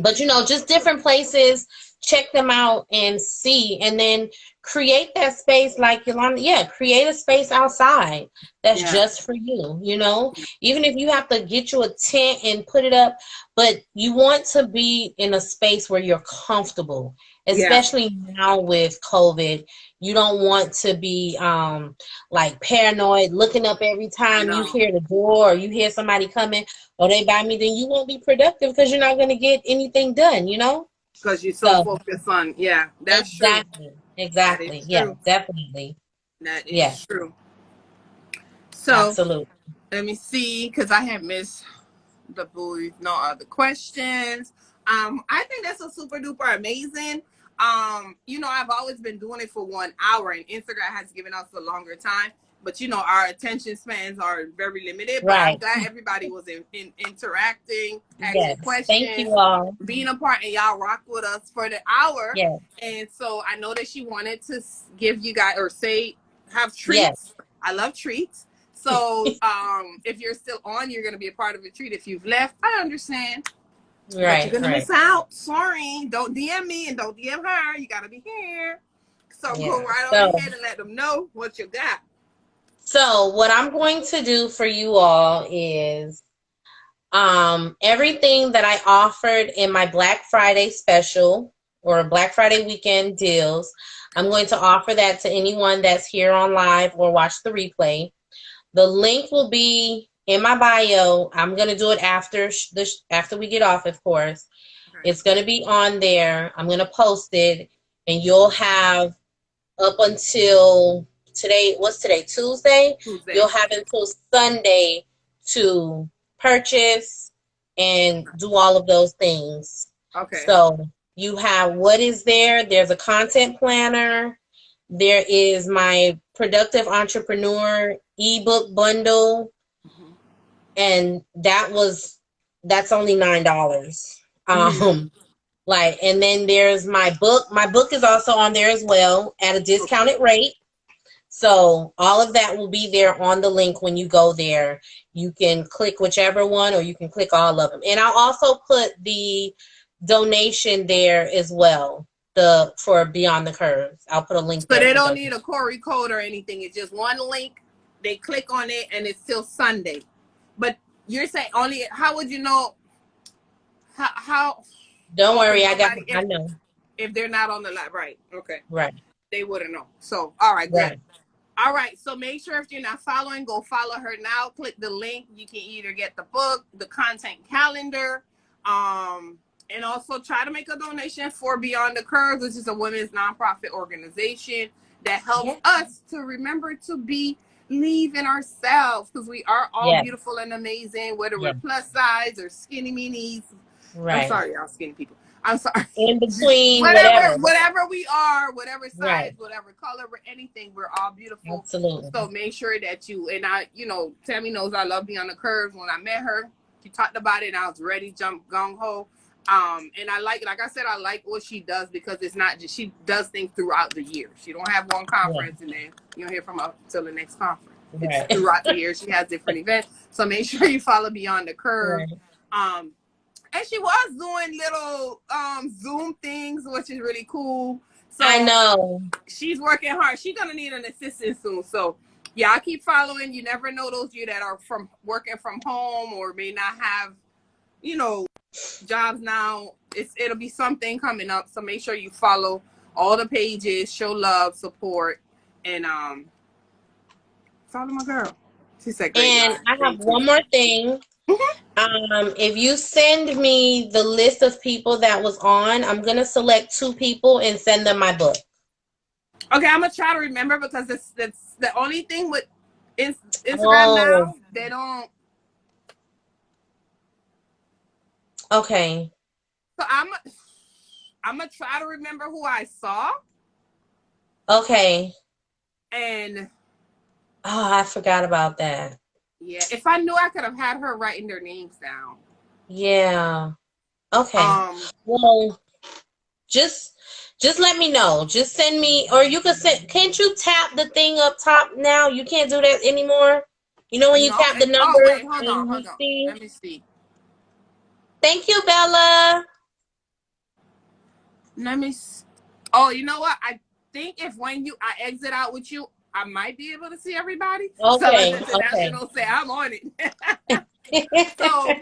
Speaker 3: but just different places, check them out and see, and then create that space like Yolanda. Yeah, create a space outside that's
Speaker 1: Yeah.
Speaker 3: just for you. Even if you have to get you a tent and put it up, but you want to be in a space where you're comfortable,
Speaker 1: Yeah.
Speaker 3: especially now with COVID. You don't want to be like paranoid, looking up every
Speaker 1: I
Speaker 3: time you
Speaker 1: know.
Speaker 3: hear the door or you hear somebody coming or they buy me, then you won't be productive because you're not going to get anything done.
Speaker 1: Because you're so
Speaker 3: So,
Speaker 1: focused on, yeah, that's true.
Speaker 3: exactly.
Speaker 1: That is
Speaker 3: Exactly. Yeah,
Speaker 1: true.
Speaker 3: definitely.
Speaker 1: That
Speaker 3: Yeah,
Speaker 1: is true. So
Speaker 3: absolutely.
Speaker 1: let me see, because I have missed the booth. No other questions. I think that's a super duper amazing. I've always been doing it for 1 hour, and Instagram has given us a longer time. But our attention spans are very limited. But I'm
Speaker 3: Right.
Speaker 1: glad everybody was in interacting, asking
Speaker 3: Yes. Thank
Speaker 1: questions,
Speaker 3: you all.
Speaker 1: being a part, and y'all rock with us for the hour.
Speaker 3: Yes.
Speaker 1: And so I know that she wanted to give you guys, or say, have
Speaker 3: Yes.
Speaker 1: treats. I love treats. So if you're still on, you're going to be a part of a treat. If you've left, I understand. But you're
Speaker 3: Right.
Speaker 1: going to
Speaker 3: Right.
Speaker 1: miss out. Sorry. Don't DM me and don't DM her. You got to be here. So go
Speaker 3: Yeah.
Speaker 1: right on
Speaker 3: So,
Speaker 1: ahead and let them know what you got.
Speaker 3: so what I'm going to do for you all is everything that I offered in my Black Friday special or Black Friday weekend deals, I'm going to offer that to anyone that's here on live or watch the replay. The link will be in my bio. I'm going to do it after we get off, of course.
Speaker 1: Okay.
Speaker 3: It's going to be on there. I'm going to post it, and you'll have up until today. What's today? Tuesday?
Speaker 1: Tuesday.
Speaker 3: You'll have until Sunday to purchase and do all of those things.
Speaker 1: Okay.
Speaker 3: So you have what is there? There's a content planner. There is my Productive Entrepreneur ebook bundle,
Speaker 1: Mm-hmm.
Speaker 3: and that's only $9.
Speaker 1: Mm-hmm.
Speaker 3: And then there's my book. My book is also on there as well at a
Speaker 1: Okay.
Speaker 3: discounted rate. So all of that will be there on the link when you go there. You can click whichever one or you can click all of them. And I'll also put the donation there as well, for Beyond the Curves. I'll put a link
Speaker 1: So
Speaker 3: there
Speaker 1: they
Speaker 3: for
Speaker 1: don't need
Speaker 3: donation.
Speaker 1: a Corey code or anything. It's just one link. They click on it and it's still Sunday. But you're saying only, how would you know how
Speaker 3: Don't
Speaker 1: oh, because
Speaker 3: worry,
Speaker 1: nobody,
Speaker 3: I know.
Speaker 1: if they're not on the live, right? Okay.
Speaker 3: Right,
Speaker 1: They wouldn't know. So, all right, good.
Speaker 3: right.
Speaker 1: All right. So make sure if you're not following, go follow her now. Click the link. You can either get the book, the content calendar, and also try to make a donation for Beyond the Curves, which is a women's nonprofit organization that helps
Speaker 3: Yeah.
Speaker 1: us to remember to believe in ourselves, because we are all
Speaker 3: Yes,
Speaker 1: beautiful and amazing, whether we're
Speaker 3: yes.
Speaker 1: plus size or skinny minis. I'm
Speaker 3: Right.
Speaker 1: sorry, y'all skinny people. I'm sorry.
Speaker 3: in between,
Speaker 1: whatever,
Speaker 3: whatever.
Speaker 1: whatever we are, whatever size,
Speaker 3: Right.
Speaker 1: whatever color, anything, we're all beautiful.
Speaker 3: Absolutely.
Speaker 1: So make sure that you and I, Tammy knows I love being on the curves. When I met her, she talked about it, and I was ready, jump gung ho. And I like I said, I like what she does because it's not just she does things throughout the year. She don't have one
Speaker 3: Yeah.
Speaker 1: conference and then you don't hear from her until the next conference. It's
Speaker 3: Right.
Speaker 1: throughout the year. She has different events. So make sure you follow Beyond the Curve.
Speaker 3: Right.
Speaker 1: And she was doing little Zoom things, which is really cool. So
Speaker 3: I know.
Speaker 1: she's working hard. She's gonna need an assistant soon. So yeah, I keep following. You never know those of you that are from working from home or may not have, jobs now. It'll be something coming up. So make sure you follow all the pages, show love, support, and follow my girl. She said great
Speaker 3: And
Speaker 1: line.
Speaker 3: I have
Speaker 1: Thank you.
Speaker 3: one more thing. If you send me the list of people that was on, I'm gonna select 2 people and send them my book.
Speaker 1: Okay, I'm gonna try to remember because that's the only thing with Instagram
Speaker 3: Oh,
Speaker 1: now. They don't.
Speaker 3: okay.
Speaker 1: So I'm gonna try to remember who I saw.
Speaker 3: Okay.
Speaker 1: And
Speaker 3: Oh, I forgot about that.
Speaker 1: yeah, if I knew, I could have had her writing their names down.
Speaker 3: Yeah. Okay. Well, just let me know. Just send me, or you can send. Can't you tap the thing up top now? You can't do that anymore. You know when you
Speaker 1: No.
Speaker 3: tap the
Speaker 1: Oh
Speaker 3: number
Speaker 1: wait, hold
Speaker 3: and
Speaker 1: on,
Speaker 3: you
Speaker 1: hold on.
Speaker 3: see?
Speaker 1: Let me see.
Speaker 3: Thank you, Bella.
Speaker 1: Let me. Oh, you know what? I think if when I exit out with you, I might be able to see everybody.
Speaker 3: Okay.
Speaker 1: Celebs
Speaker 3: Okay.
Speaker 1: International say I'm on it. So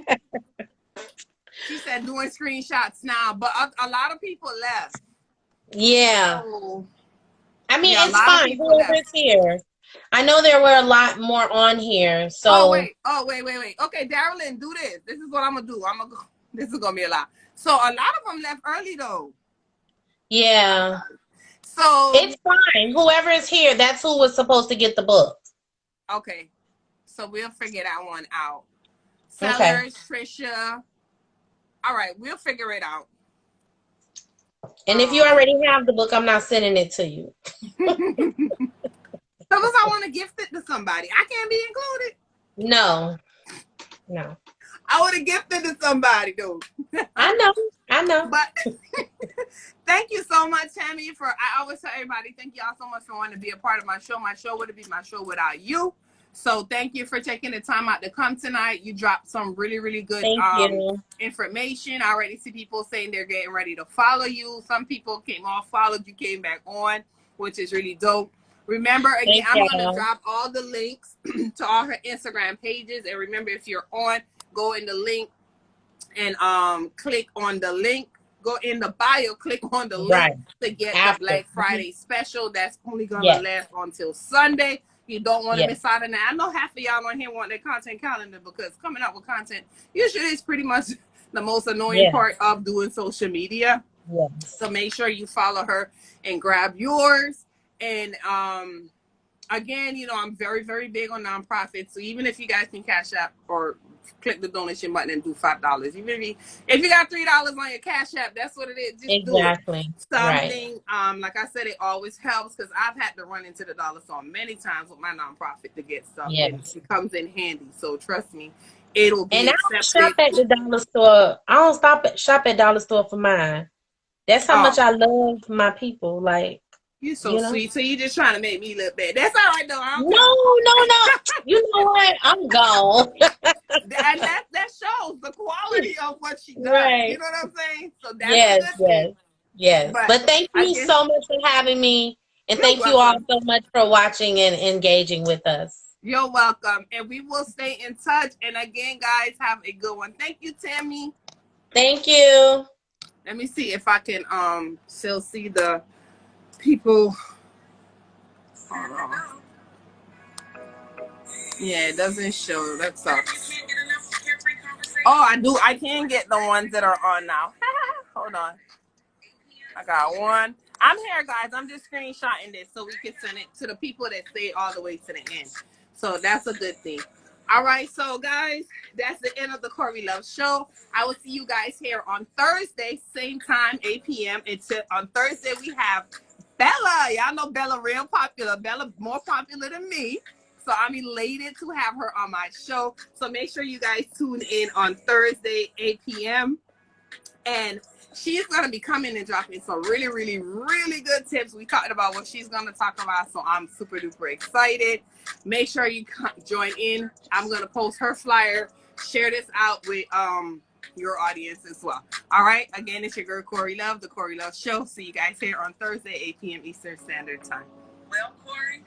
Speaker 1: she said doing screenshots now, but a lot of people left.
Speaker 3: Yeah.
Speaker 1: So,
Speaker 3: I mean,
Speaker 1: yeah, a
Speaker 3: it's
Speaker 1: lot of
Speaker 3: fine.
Speaker 1: people left.
Speaker 3: Whoever's here. I know there were a lot more on here.
Speaker 1: Oh
Speaker 3: So,
Speaker 1: wait. Okay, Darylyn, do this. This is what I'm gonna do. This is gonna be a lot. So a lot of them left early though.
Speaker 3: yeah.
Speaker 1: So
Speaker 3: It's fine. Whoever is here, that's who was supposed to get the book.
Speaker 1: okay, so we'll figure that one out.
Speaker 3: Okay.
Speaker 1: Sellers, Trisha. All right, we'll figure it out.
Speaker 3: And if you already have the book, I'm not sending it to you.
Speaker 1: Suppose I want to gift it to somebody. I can't be included.
Speaker 3: No.
Speaker 1: I would have gifted to somebody though.
Speaker 3: I know.
Speaker 1: But thank you so much, Tammy. I always tell everybody, thank y'all so much for wanting to be a part of my show. My show wouldn't be my show without you. So thank you for taking the time out to come tonight. You dropped some really, really good
Speaker 3: Thank you.
Speaker 1: information. I already see people saying they're getting ready to follow you. Some people came off, followed you, came back on, which is really dope. Remember, again, I'm going to drop all the links to all her Instagram pages. And remember, if you're on, go in the link and click on the link. Go in the bio, click on the link to get the Black Friday special. That's only going to last until Sunday. You don't want to miss out on that. I know half of y'all on here want their content calendar because coming up with content usually is pretty much the most annoying part of doing social media. So make sure you follow her and grab yours. And again, I'm very, very big on nonprofits. So even if you guys can cash app or click the donation button and do $5. Even if you got $3 on your cash app, that's what it is. Just do it. Something. Like I said, it always helps because I've had to run into the dollar store many times with my nonprofit to get stuff. And it comes in handy. So trust me, it'll be
Speaker 3: and
Speaker 1: accepted.
Speaker 3: I don't shop at the dollar store. I don't shop at dollar store for mine. That's how much I love my people. Like,
Speaker 1: you're so sweet. So you're just trying to make me look bad. That's all right, though.
Speaker 3: No. You know what? I'm gone.
Speaker 1: And that shows the quality of what she does. You know what I'm saying? So that's a good thing.
Speaker 3: Yes. But thank you so much for having me. And thank you all so much for watching and engaging with us.
Speaker 1: You're welcome. And we will stay in touch. And again, guys, have a good one. Thank you, Tammy.
Speaker 3: Thank you.
Speaker 1: Let me see if I can still see the people. Hold on. Yeah, it doesn't show. That sucks. Oh, I do. I can get the ones that are on now. Hold on. I got one. I'm here, guys. I'm just screenshotting this so we can send it to the people that stayed all the way to the end. So that's a good thing. All right, so guys, that's the end of the Corey Love Show. I will see you guys here on Thursday, same time, 8 p.m. On Thursday, we have Bella. Y'all know Bella real popular. Bella more popular than me. So I'm elated to have her on my show. So make sure you guys tune in on Thursday, 8 p.m. And she's going to be coming and dropping some really, really, really good tips. We talked about what she's going to talk about, so I'm super duper excited. Make sure you join in. I'm going to post her flyer. Share this out with your audience as well. All right. Again, it's your girl, Corey Love, the Corey Love Show. See you guys here on Thursday, 8 p.m. Eastern Standard Time.
Speaker 2: Well, Corey,